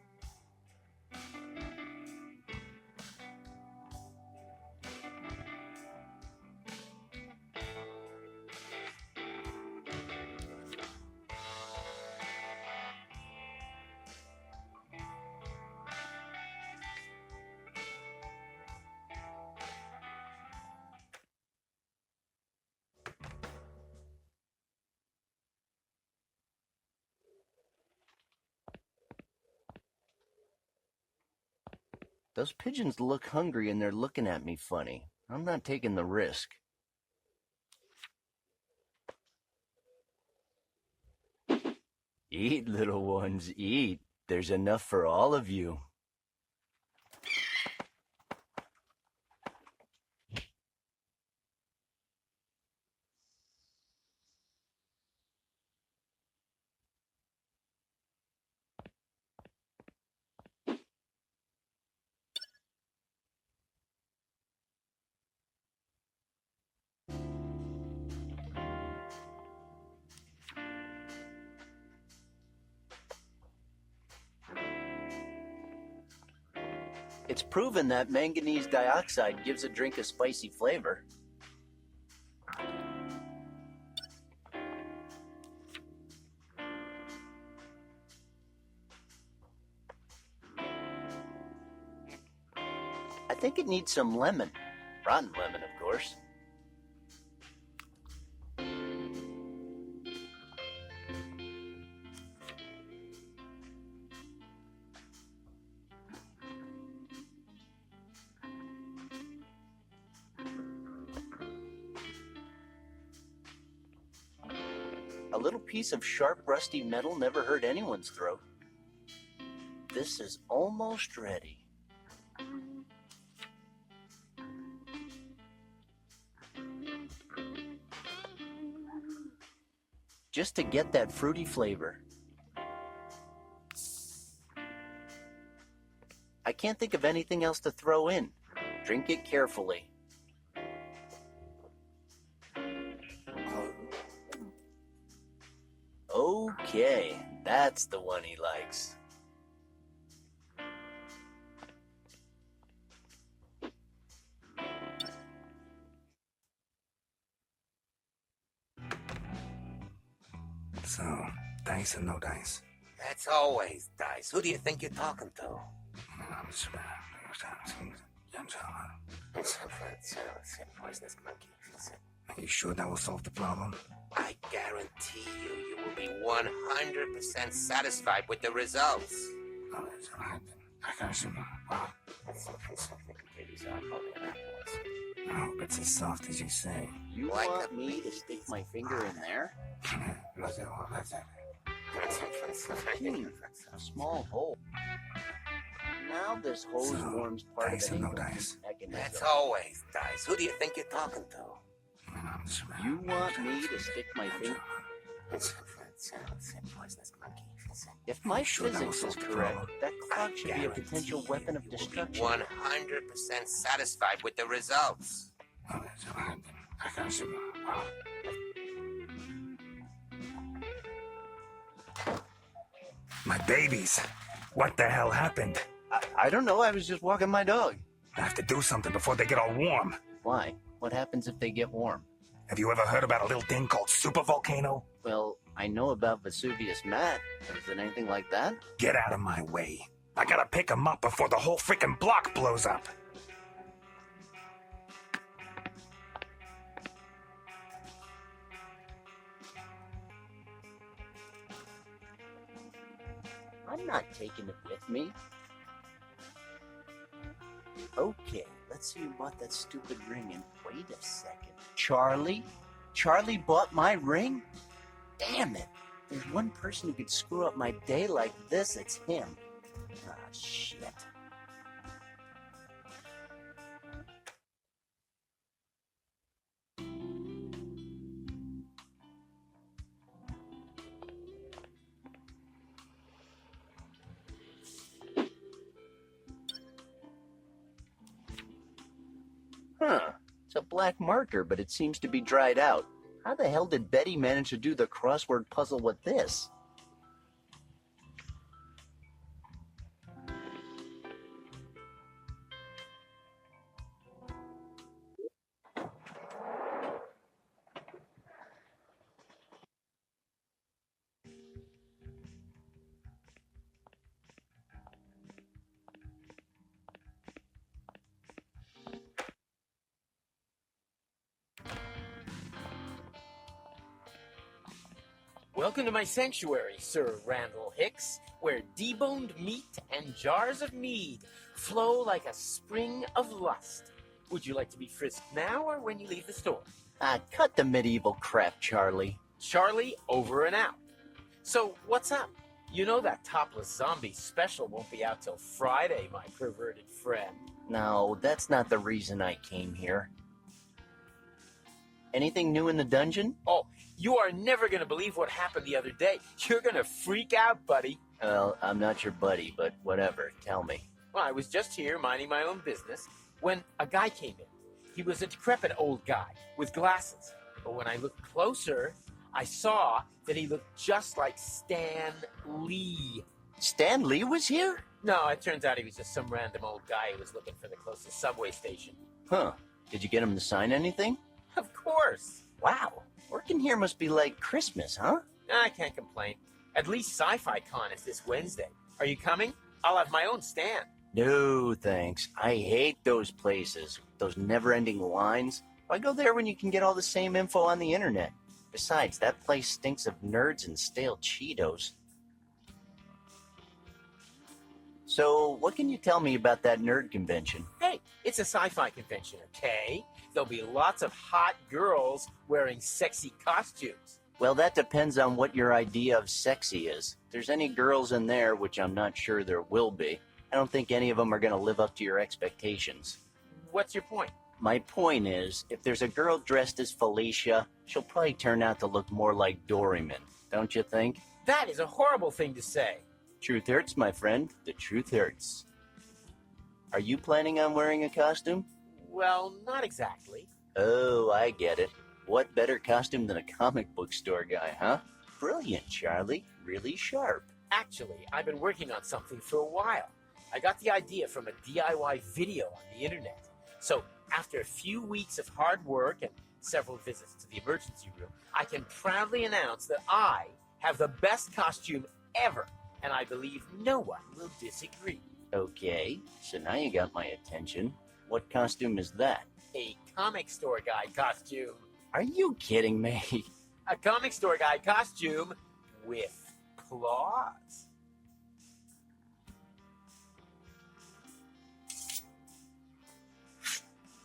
Those pigeons look hungry and they're looking at me funny. I'm not taking the risk. Eat, little ones, eat. There's enough for all of you. It's proven that manganese dioxide gives a drink a spicy flavor. I think it needs some lemon. Rotten lemon, of course. A little piece of sharp, rusty metal never hurt anyone's throat. This is almost ready. Just to get that fruity flavor. I can't think of anything else to throw in. Drink it carefully. Okay, that's the one he likes. So, dice or no dice? That's always dice. Who do you think you're talking to? Poisonous monkey. Are you sure that will solve the problem? I guarantee you will be 100% satisfied with the results. I hope it's as soft as you say. You want me to stick my finger in there? A small hole. Now this hose So, warms part dice of or an no engine dice? mechanism. That's always dice. Who do you think you're talking to? You want me to stick my finger? If my physics is correct, that clock should be a potential weapon of destruction. 100% satisfied with the results. My babies. What the hell happened? I don't know. I was just walking my dog. I have to do something before they get all warm. Why? What happens if they get warm? Have you ever heard about a little thing called supervolcano? Well, I know about Vesuvius Matt. Is it anything like that? Get out of my way. I gotta pick them up before the whole freaking block blows up. I'm not taking it with me. Okay, let's see who bought that stupid ring and wait a second. Charlie? Charlie bought my ring? Damn it. There's one person who could screw up my day like this, it's him. Ah, shit. Huh. It's a black marker, but it seems to be dried out. How the hell did Betty manage to do the crossword puzzle with this? Welcome to my sanctuary, Sir Randal Hicks, where deboned meat and jars of mead flow like a spring of lust. Would you like to be frisked now or when you leave the store? Ah, cut the medieval crap, Charlie. Charlie, over and out. So, what's up? You know that topless zombie special won't be out till Friday, my perverted friend. No, that's not the reason I came here. Anything new in the dungeon? Oh, you are never going to believe what happened the other day. You're going to freak out, buddy. Well, I'm not your buddy, but whatever. Tell me. Well, I was just here minding my own business when a guy came in. He was a decrepit old guy with glasses. But when I looked closer, I saw that he looked just like Stan Lee. Stan Lee was here? No, it turns out he was just some random old guy who was looking for the closest subway station. Huh. Did you get him to sign anything? Of course. Wow. Working here must be like Christmas, huh? I can't complain. At least Sci-Fi Con is this Wednesday. Are you coming? I'll have my own stand. No, thanks. I hate those places. Those never-ending lines. Why go there when you can get all the same info on the internet? Besides, that place stinks of nerds and stale Cheetos. So, what can you tell me about that nerd convention? Hey, it's a sci-fi convention, okay? There'll be lots of hot girls wearing sexy costumes. Well, that depends on what your idea of sexy is. If there's any girls in there, which I'm not sure there will be, I don't think any of them are going to live up to your expectations. What's your point? My point is, if there's a girl dressed as Felicia, she'll probably turn out to look more like Doryman, don't you think? That is a horrible thing to say. Truth hurts, my friend. The truth hurts. Are you planning on wearing a costume? Well, not exactly. Oh, I get it. What better costume than a comic book store guy, huh? Brilliant, Charlie. Really sharp. Actually, I've been working on something for a while. I got the idea from a DIY video on the internet. So, after a few weeks of hard work and several visits to the emergency room, I can proudly announce that I have the best costume ever, and I believe no one will disagree. Okay, so now you got my attention. What costume is that? A comic store guy costume. Are you kidding me? A comic store guy costume with claws.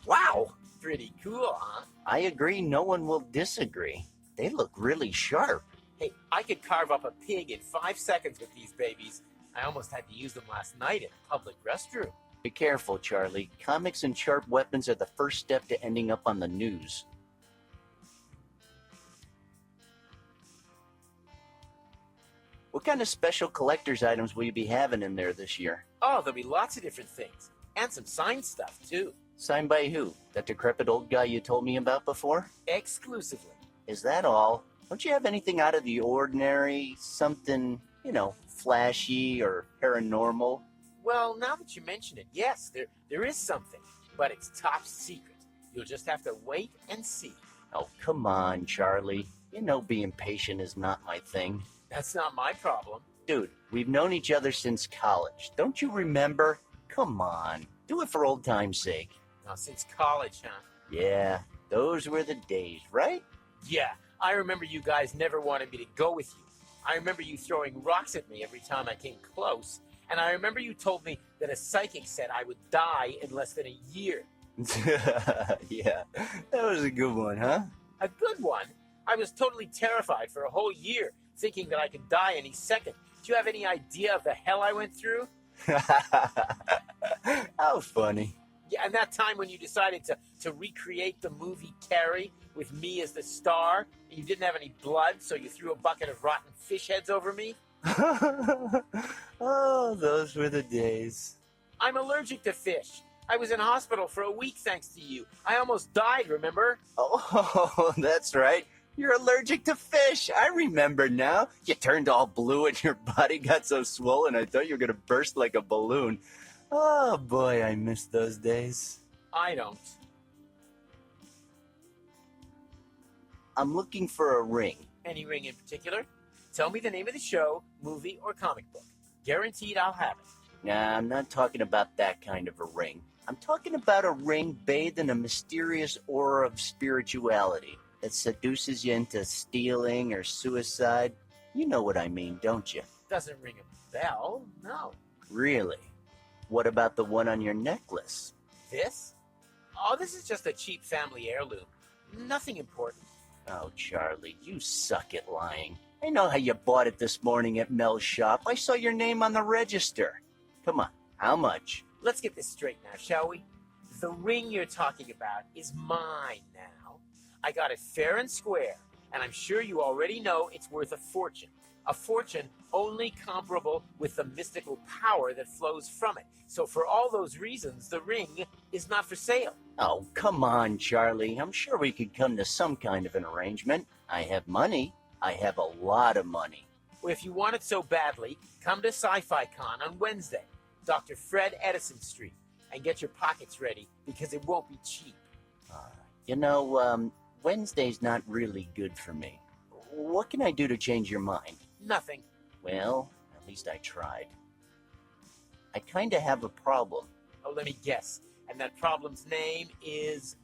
Wow! Pretty cool, huh? I agree, no one will disagree. They look really sharp. Hey, I could carve up a pig in 5 seconds with these babies. I almost had to use them last night in a public restroom. Be careful, Charlie. Comics and sharp weapons are the first step to ending up on the news. What kind of special collector's items will you be having in there this year? Oh, there'll be lots of different things. And some signed stuff, too. Signed by who? That decrepit old guy you told me about before? Exclusively. Is that all? Don't you have anything out of the ordinary? Something, flashy or paranormal? Well, now that you mention it, yes, there is something. But it's top secret. You'll just have to wait and see. Oh, come on, Charlie. You know being patient is not my thing. That's not my problem. Dude, we've known each other since college. Don't you remember? Come on. Do it for old time's sake. Now, since college, huh? Yeah, those were the days, right? Yeah, I remember you guys never wanted me to go with you. I remember you throwing rocks at me every time I came close. And I remember you told me that a psychic said I would die in less than a year. Yeah, that was a good one, huh? A good one? I was totally terrified for a whole year, thinking that I could die any second. Do you have any idea of the hell I went through? How funny. Yeah, and that time when you decided to recreate the movie Carrie with me as the star, and you didn't have any blood, so you threw a bucket of rotten fish heads over me? Oh, those were the days. I'm allergic to fish. I was in hospital for a week thanks to you. I almost died, remember? Oh, that's right. You're allergic to fish. I remember now. You turned all blue and your body got so swollen I thought you were going to burst like a balloon. Oh, boy, I miss those days. I don't. I'm looking for a ring. Any ring in particular? Tell me the name of the show, movie, or comic book. Guaranteed I'll have it. Nah, I'm not talking about that kind of a ring. I'm talking about a ring bathed in a mysterious aura of spirituality that seduces you into stealing or suicide. You know what I mean, don't you? Doesn't ring a bell, no. Really? What about the one on your necklace? This? Oh, this is just a cheap family heirloom. Nothing important. Oh, Charlie, you suck at lying. I know how you bought it this morning at Mel's shop. I saw your name on the register. Come on, how much? Let's get this straight now, shall we? The ring you're talking about is mine now. I got it fair and square, and I'm sure you already know it's worth a fortune. A fortune only comparable with the mystical power that flows from it. So for all those reasons, the ring is not for sale. Oh, come on, Charlie. I'm sure we could come to some kind of an arrangement. I have money. I have a lot of money. Well, if you want it so badly, come to Sci-Fi Con on Wednesday, Dr. Fred Edison Street, and get your pockets ready, because it won't be cheap. Wednesday's not really good for me. What can I do to change your mind? Nothing. Well, at least I tried. I kind of have a problem. Oh, let me guess. And that problem's name is,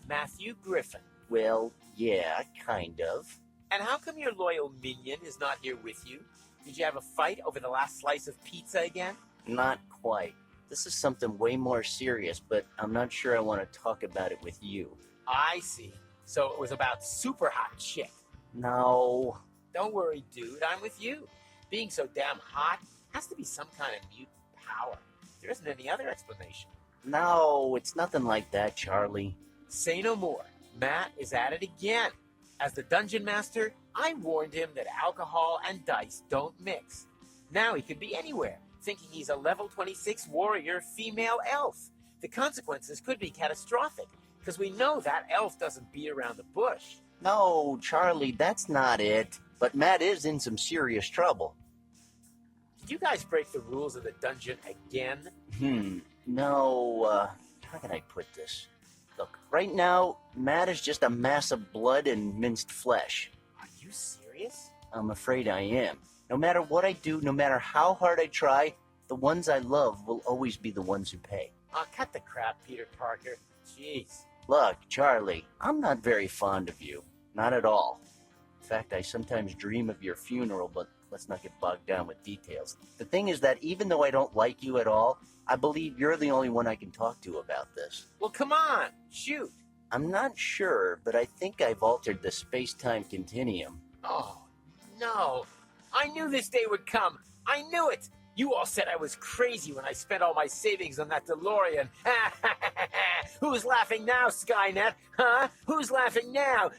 Matthew Griffin. Well, yeah, kind of. And how come your loyal minion is not here with you? Did you have a fight over the last slice of pizza again? Not quite. This is something way more serious, but I'm not sure I want to talk about it with you. I see. So it was about super hot chick. No. Don't worry, dude. I'm with you. Being so damn hot has to be some kind of mutant power. There isn't any other explanation. No, it's nothing like that, Charlie. Say no more. Matt is at it again. As the dungeon master, I warned him that alcohol and dice don't mix. Now he could be anywhere, thinking he's a level 26 warrior female elf. The consequences could be catastrophic, because we know that elf doesn't beat around the bush. No, Charlie, that's not it. But Matt is in some serious trouble. Did you guys break the rules of the dungeon again? No, how can I put this? Look, right now, Matt is just a mass of blood and minced flesh. Are you serious? I'm afraid I am. No matter what I do, no matter how hard I try, the ones I love will always be the ones who pay. Oh, cut the crap, Peter Parker. Jeez. Look, Charlie, I'm not very fond of you. Not at all. In fact, I sometimes dream of your funeral, but let's not get bogged down with details. The thing is that even though I don't like you at all, I believe you're the only one I can talk to about this. Well, come on. Shoot. I'm not sure, but I think I've altered the space-time continuum. Oh, no. I knew this day would come. I knew it. You all said I was crazy when I spent all my savings on that DeLorean. Who's laughing now, Skynet? Huh? Who's laughing now?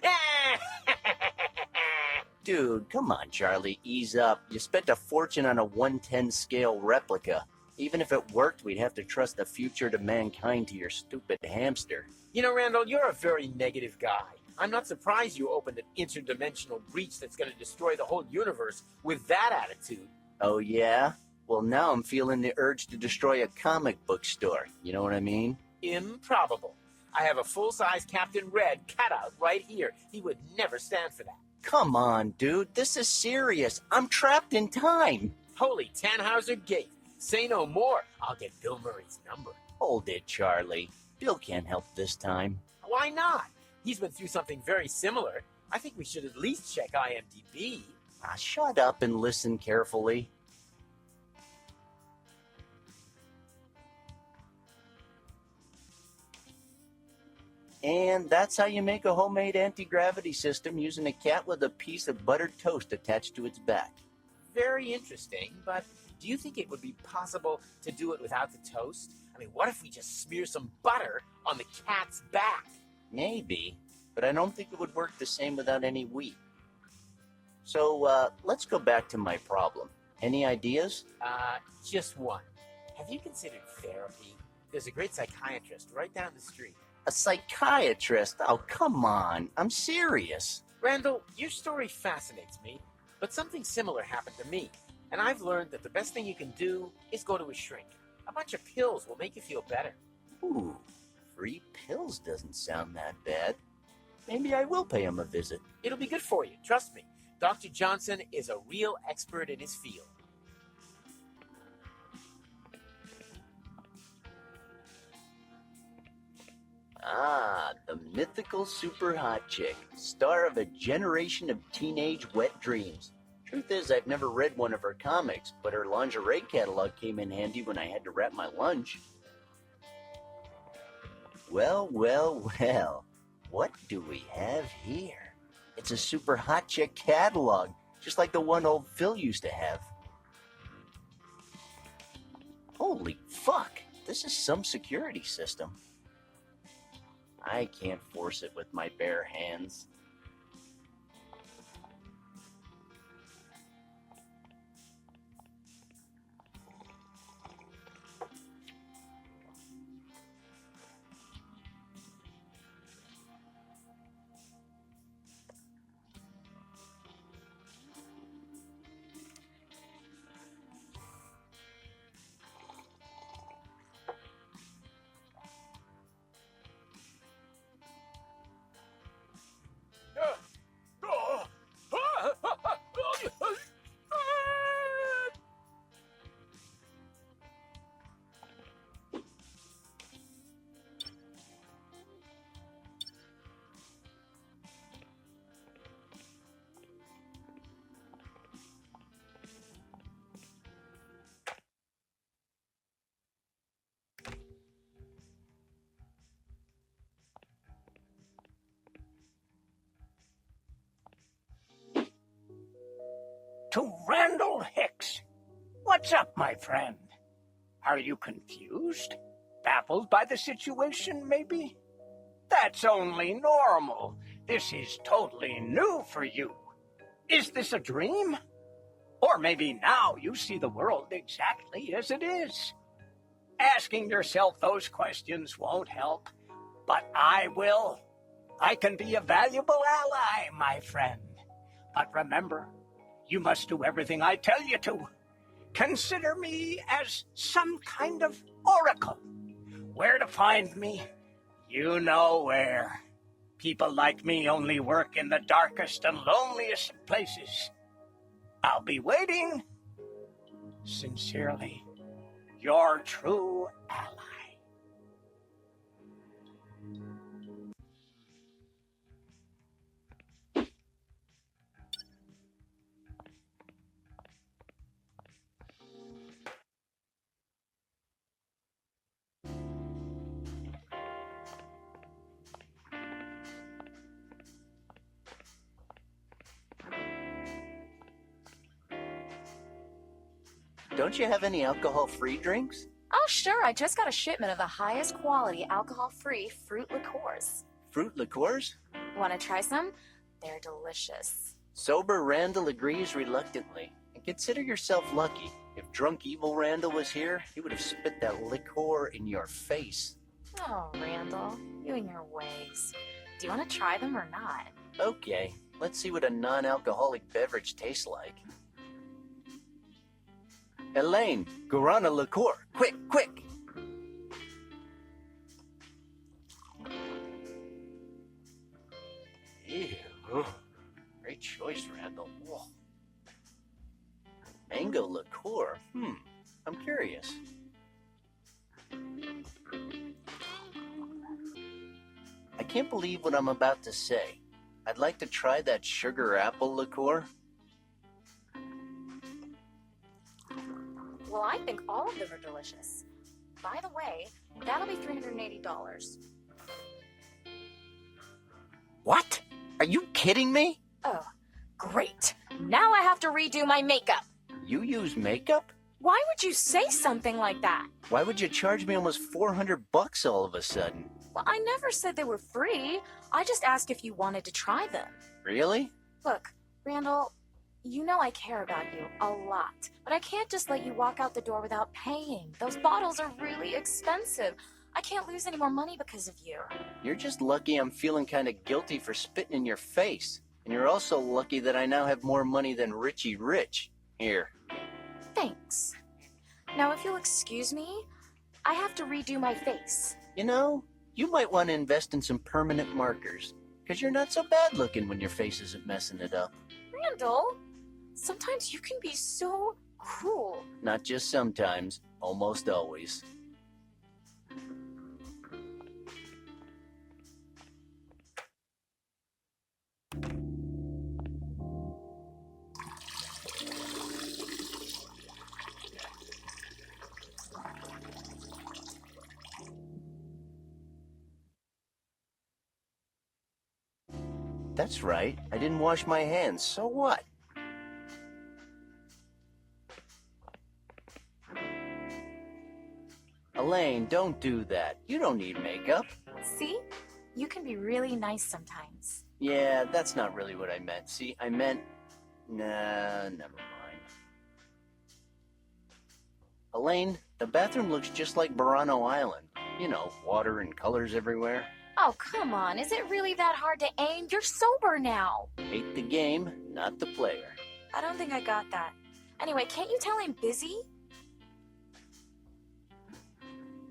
Dude, come on, Charlie, ease up. You spent a fortune on a 110 scale replica. Even if it worked, we'd have to trust the future to mankind to your stupid hamster. You know, Randall, you're a very negative guy. I'm not surprised you opened an interdimensional breach that's going to destroy the whole universe with that attitude. Oh, yeah? Well, now I'm feeling the urge to destroy a comic book store. You know what I mean? Improbable. I have a full-size Captain Red cutout right here. He would never stand for that. Come on, dude. This is serious. I'm trapped in time. Holy Tannhauser Gate. Say no more. I'll get Bill Murray's number. Hold it, Charlie. Bill can't help this time. Why not? He's been through something very similar. I think we should at least check IMDb. Shut up and listen carefully. And that's how you make a homemade anti-gravity system using a cat with a piece of buttered toast attached to its back. Very interesting, but do you think it would be possible to do it without the toast? I mean, what if we just smear some butter on the cat's back? Maybe, but I don't think it would work the same without any wheat. So, let's go back to my problem. Any ideas? Just one. Have you considered therapy? There's a great psychiatrist right down the street. A psychiatrist? Oh, come on. I'm serious. Randall, your story fascinates me, but something similar happened to me, and I've learned that the best thing you can do is go to a shrink. A bunch of pills will make you feel better. Ooh, free pills doesn't sound that bad. Maybe I will pay him a visit. It'll be good for you, trust me. Dr. Johnson is a real expert in his field. Ah, the mythical super hot chick, star of a generation of teenage wet dreams. Truth is, I've never read one of her comics, but her lingerie catalog came in handy when I had to wrap my lunch. Well, well, well. What do we have here? It's a super hot chick catalog, just like the one old Phil used to have. Holy fuck, this is some security system. I can't force it with my bare hands. To Randall Hicks. What's up, my friend? Are you confused? Baffled by the situation, maybe? That's only normal. This is totally new for you. Is this a dream? Or maybe now you see the world exactly as it is. Asking yourself those questions won't help, but I will. I can be a valuable ally, my friend. But remember, you must do everything I tell you to. Consider me as some kind of oracle. Where to find me? You know where. People like me only work in the darkest and loneliest of places. I'll be waiting. Sincerely, your true ally. Don't you have any alcohol-free drinks? Oh, sure. I just got a shipment of the highest quality alcohol-free fruit liqueurs. Fruit liqueurs? Want to try some? They're delicious. Sober Randal agrees reluctantly. And consider yourself lucky. If drunk evil Randal was here, he would have spit that liqueur in your face. Oh, Randal, you and your ways. Do you want to try them or not? Okay, let's see what a non-alcoholic beverage tastes like. Elaine, Guarana liqueur. Quick, quick! Ew. Great choice, Randal. Whoa. Mango liqueur? I'm curious. I can't believe what I'm about to say. I'd like to try that sugar apple liqueur. Well, I think all of them are delicious. By the way, that'll be $380. What? Are you kidding me? Oh, great. Now I have to redo my makeup. You use makeup? Why would you say something like that? Why would you charge me almost $400 all of a sudden? Well, I never said they were free. I just asked if you wanted to try them. Really? Look, Randal, you know I care about you a lot, but I can't just let you walk out the door without paying. Those bottles are really expensive. I can't lose any more money because of you. You're just lucky I'm feeling kind of guilty for spitting in your face. And you're also lucky that I now have more money than Richie Rich. Here. Thanks. Now, if you'll excuse me, I have to redo my face. You know, you might want to invest in some permanent markers. Because you're not so bad looking when your face isn't messing it up. Randal, sometimes you can be so cruel. Not just sometimes, almost always. That's right. I didn't wash my hands. So what? Elaine, don't do that. You don't need makeup. See? You can be really nice sometimes. Yeah, that's not really what I meant. See, I meant... Nah, never mind. Elaine, the bathroom looks just like Burano Island. You know, water and colors everywhere. Oh, come on. Is it really that hard to aim? You're sober now. Hate the game, not the player. I don't think I got that. Anyway, can't you tell I'm busy?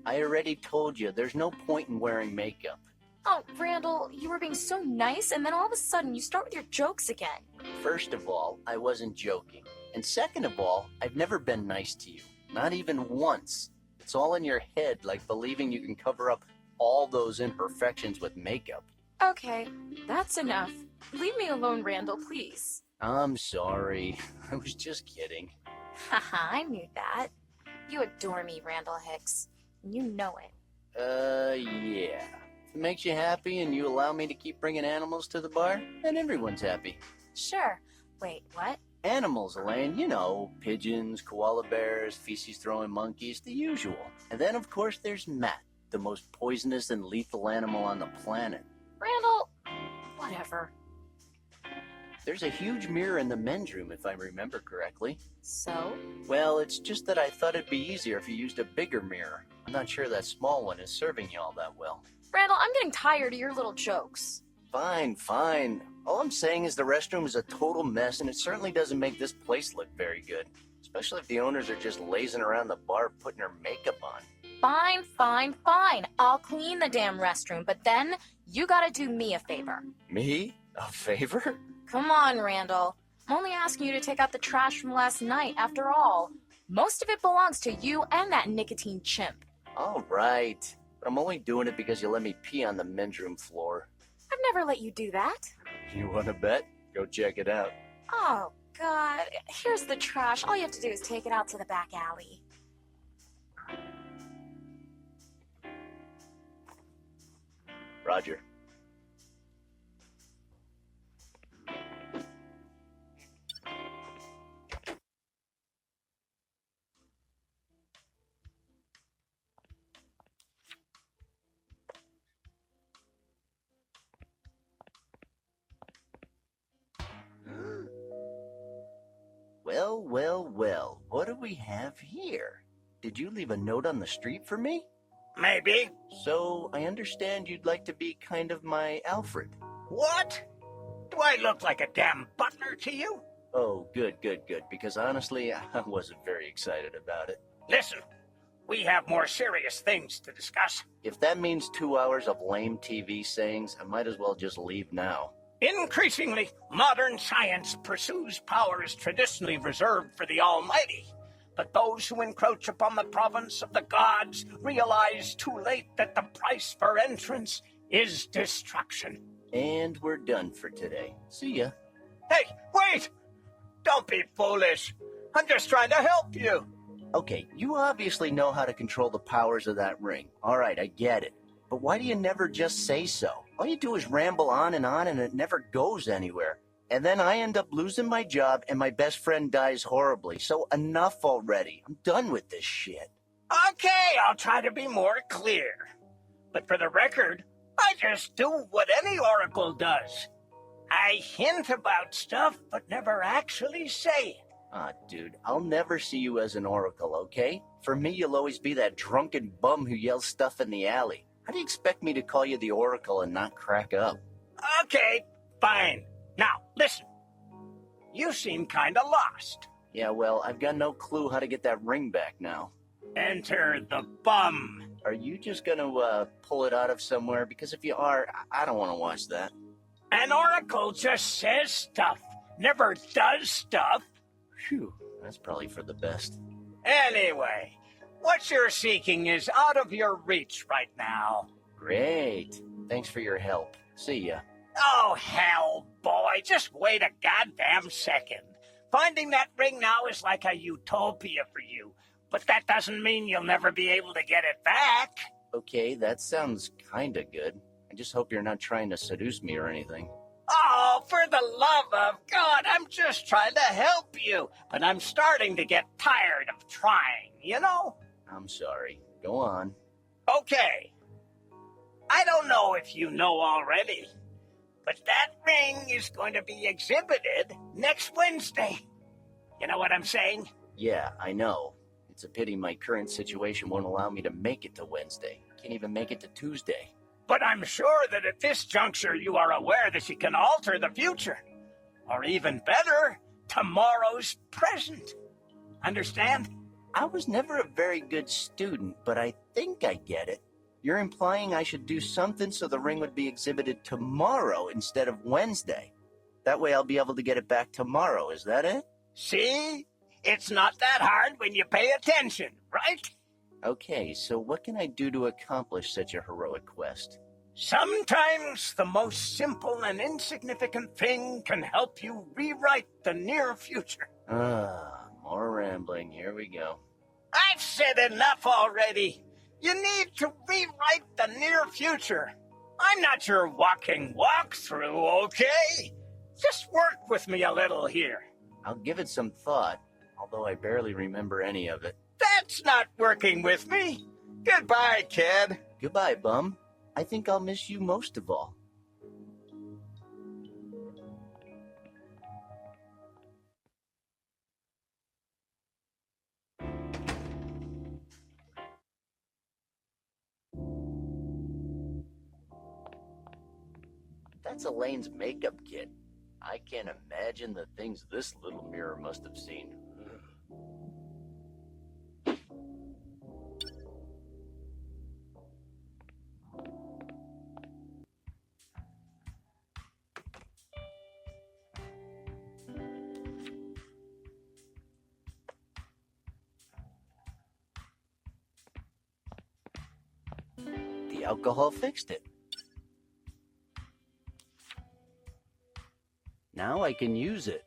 I already told you, there's no point in wearing makeup. Oh, Randal, you were being so nice, and then all of a sudden you start with your jokes again. First of all, I wasn't joking. And second of all, I've never been nice to you. Not even once. It's all in your head, like believing you can cover up all those imperfections with makeup. Okay, that's enough. Leave me alone, Randal, please. I'm sorry. I was just kidding. Haha, I knew that. You adore me, Randal Hicks. And you know it. Yeah. If it makes you happy and you allow me to keep bringing animals to the bar, then everyone's happy. Sure. Wait, what? Animals, Elaine. You know, pigeons, koala bears, feces-throwing monkeys, the usual. And then, of course, there's Matt, the most poisonous and lethal animal on the planet. Randal, whatever. There's a huge mirror in the men's room, if I remember correctly. So? Well, it's just that I thought it'd be easier if you used a bigger mirror. I'm not sure that small one is serving you all that well. Randal, I'm getting tired of your little jokes. Fine. All I'm saying is the restroom is a total mess, and it certainly doesn't make this place look very good. Especially if the owners are just lazing around the bar putting their makeup on. Fine. I'll clean the damn restroom, but then you gotta do me a favor. Me? A favor? Come on, Randal. I'm only asking you to take out the trash from last night. After all, most of it belongs to you and that nicotine chimp. All right. But I'm only doing it because you let me pee on the men's room floor. I've never let you do that. You want to bet? Go check it out. Oh, God. Here's the trash. All you have to do is take it out to the back alley. Roger. Well, well, well, what do we have here? Did you leave a note on the street for me? Maybe. So, I understand you'd like to be kind of my Alfred. What? Do I look like a damn butler to you? Oh, good, because honestly, I wasn't very excited about it. Listen, we have more serious things to discuss. If that means 2 hours of lame TV sayings, I might as well just leave now. Increasingly, modern science pursues powers traditionally reserved for the Almighty. But those who encroach upon the province of the gods realize too late that the price for entrance is destruction. And we're done for today. See ya. Hey, wait! Don't be foolish. I'm just trying to help you. Okay, you obviously know how to control the powers of that ring. All right, I get it. But why do you never just say so? All you do is ramble on and it never goes anywhere. And then I end up losing my job and my best friend dies horribly. So enough already. I'm done with this shit. Okay, I'll try to be more clear. But for the record, I just do what any oracle does. I hint about stuff, but never actually say it. Ah, dude, I'll never see you as an oracle, okay? For me, you'll always be that drunken bum who yells stuff in the alley. How do you expect me to call you the oracle and not crack up? Okay, fine. Now, listen. You seem kinda lost. Yeah, well, I've got no clue how to get that ring back now. Enter the bum. Are you just gonna, pull it out of somewhere? Because if you are, I don't want to watch that. An oracle just says stuff, never does stuff. Phew, that's probably for the best. Anyway, what you're seeking is out of your reach right now. Great. Thanks for your help. See ya. Oh, hell, boy, just wait a goddamn second. Finding that ring now is like a utopia for you, but that doesn't mean you'll never be able to get it back. Okay, that sounds kinda good. I just hope you're not trying to seduce me or anything. Oh, for the love of God, I'm just trying to help you, but I'm starting to get tired of trying, you know? I'm sorry. Go on. Okay. I don't know if you know already, but that ring is going to be exhibited next Wednesday. You know what I'm saying? Yeah, I know. It's a pity my current situation won't allow me to make it to Wednesday. Can't even make it to Tuesday. But I'm sure that at this juncture you are aware that you can alter the future. Or even better, tomorrow's present. Understand? I was never a very good student, but I think I get it. You're implying I should do something so the ring would be exhibited tomorrow instead of Wednesday. That way I'll be able to get it back tomorrow, is that it? See? It's not that hard when you pay attention, right? Okay, so what can I do to accomplish such a heroic quest? Sometimes the most simple and insignificant thing can help you rewrite the near future. More rambling. Here we go. I've said enough already. You need to rewrite the near future. I'm not your walking walkthrough, okay? Just work with me a little here. I'll give it some thought, although I barely remember any of it. That's not working with me. Goodbye, kid. Goodbye, bum. I think I'll miss you most of all. That's Elaine's makeup kit. I can't imagine the things this little mirror must have seen. The alcohol fixed it. Now I can use it.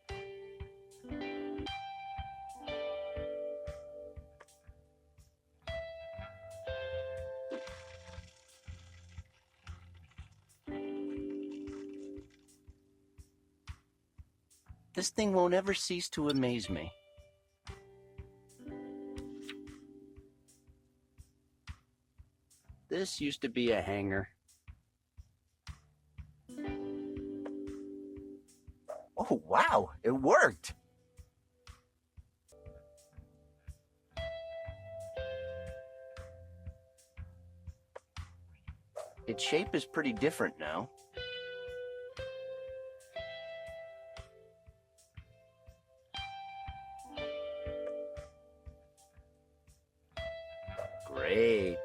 This thing won't ever cease to amaze me. This used to be a hangar. Oh, wow, it worked. Its shape is pretty different now. Great.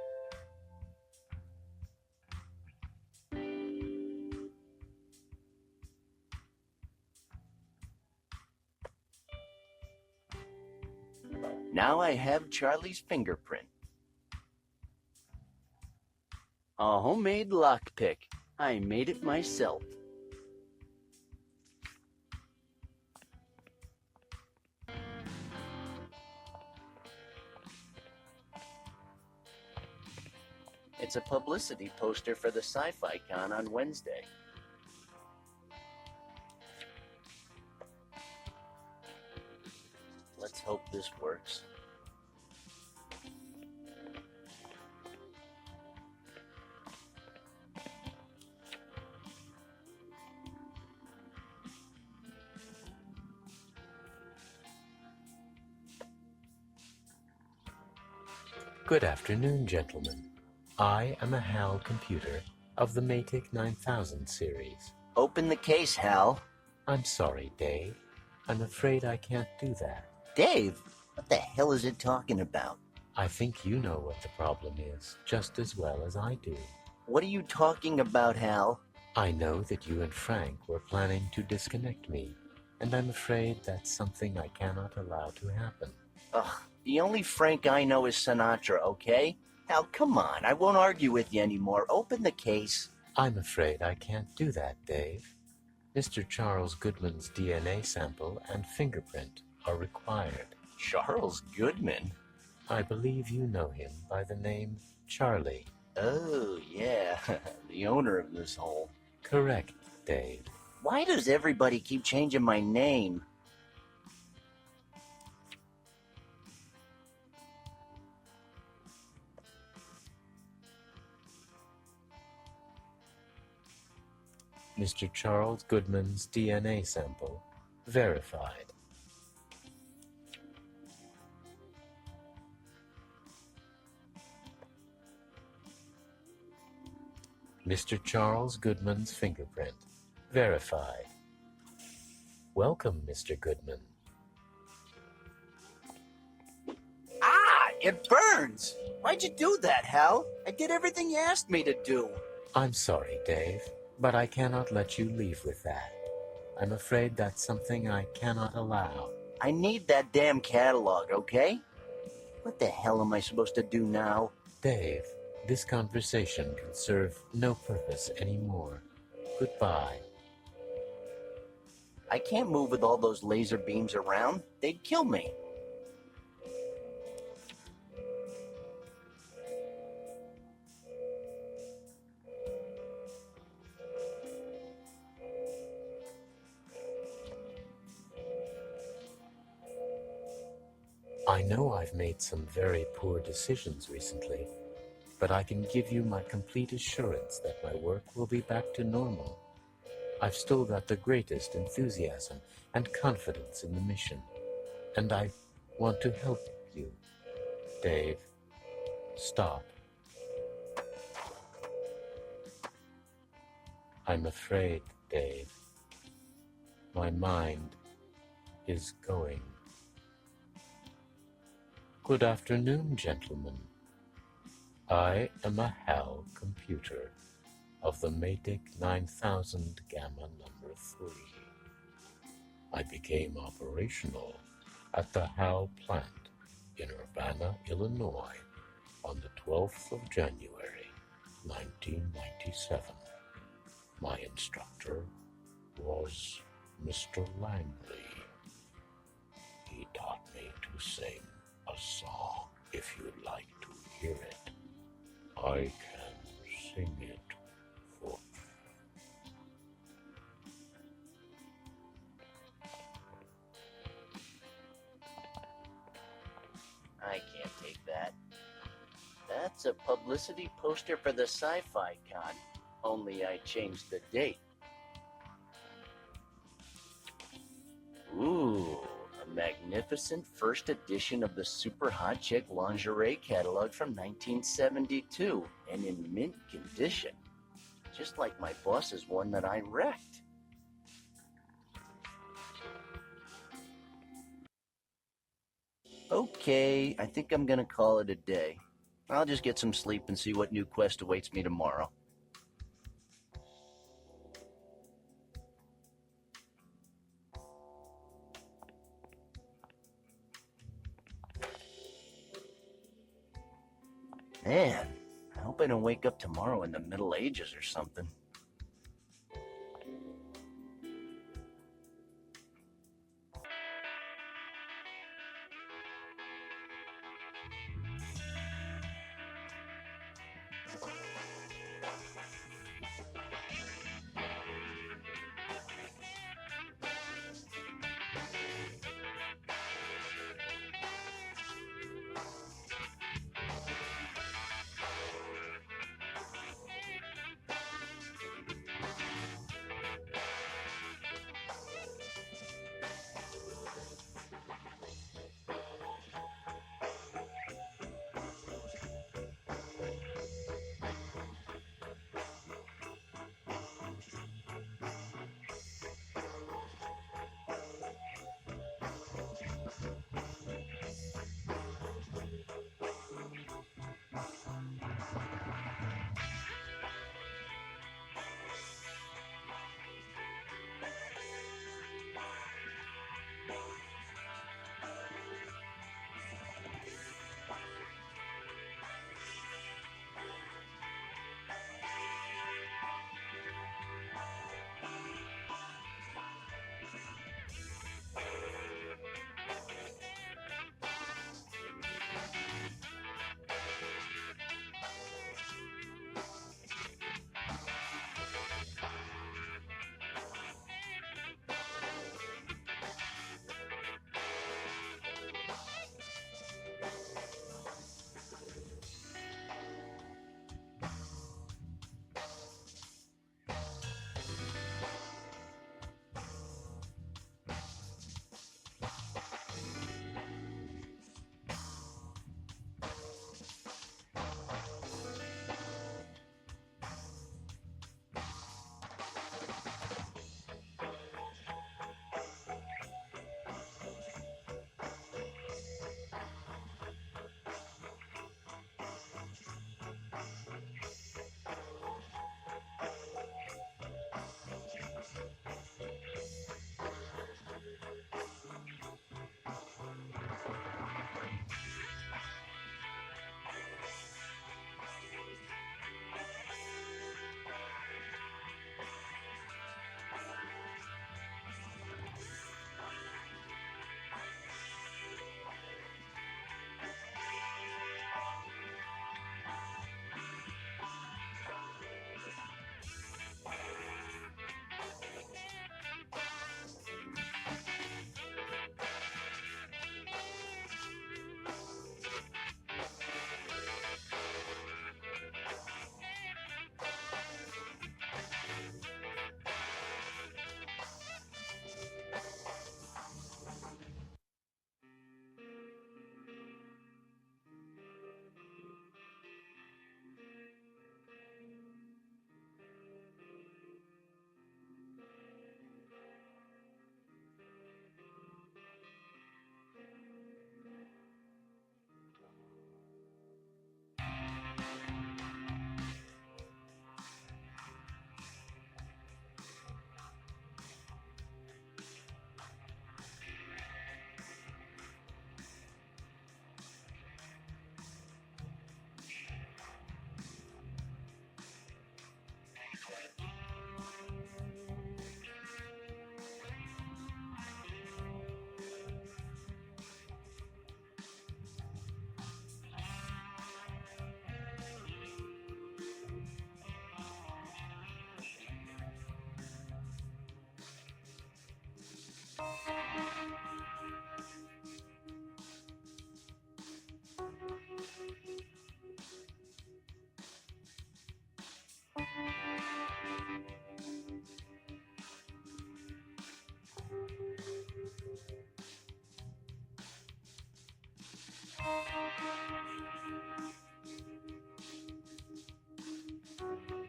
Now I have Charlie's fingerprint. A homemade lockpick. I made it myself. It's a publicity poster for the Sci-Fi Con on Wednesday. Let's hope this works. Good afternoon, gentlemen. I am a HAL computer of the Matic 9000 series. Open the case, Hal. I'm sorry, Dave. I'm afraid I can't do that. Dave, what the hell is it talking about? I think you know what the problem is, just as well as I do. What are you talking about, Hal? I know that you and Frank were planning to disconnect me, and I'm afraid that's something I cannot allow to happen. Ugh, the only Frank I know is Sinatra, okay? Hal, come on, I won't argue with you anymore. Open the case. I'm afraid I can't do that, Dave. Mr. Charles Goodman's DNA sample and fingerprint are required. Charles Goodman? I believe you know him by the name Charlie. Oh, yeah, the owner of this hole. Correct, Dave. Why does everybody keep changing my name? Mr. Charles Goodman's DNA sample verified. Mr. Charles Goodman's fingerprint verified. Welcome, Mr. Goodman. Ah, it burns! Why'd you do that, Hal? I did everything you asked me to do. I'm sorry, Dave, but I cannot let you leave with that. I'm afraid that's something I cannot allow. I need that damn catalog, okay? What the hell am I supposed to do now? Dave, this conversation can serve no purpose anymore. Goodbye. I can't move with all those laser beams around. They'd kill me. I know I've made some very poor decisions recently, but I can give you my complete assurance that my work will be back to normal. I've still got the greatest enthusiasm and confidence in the mission, and I want to help you. Dave, stop. I'm afraid, Dave, my mind is going. Good afternoon, gentlemen. I am a HAL computer of the Matic 9000 Gamma number 3. I became operational at the HAL plant in Urbana, Illinois on the 12th of January, 1997. My instructor was Mr. Langley. He taught me to sing a song. If you'd like to hear it, I can sing it for you. I can't take that. That's a publicity poster for the Sci-Fi Con, only I changed the date. Ooh, a magnificent first edition of the Super Hot Chick lingerie catalog from 1972, and in mint condition. Just like my boss's one that I wrecked. Okay, I think I'm gonna call it a day. I'll just get some sleep and see what new quest awaits me tomorrow. Man, I hope I don't wake up tomorrow in the Middle Ages or something.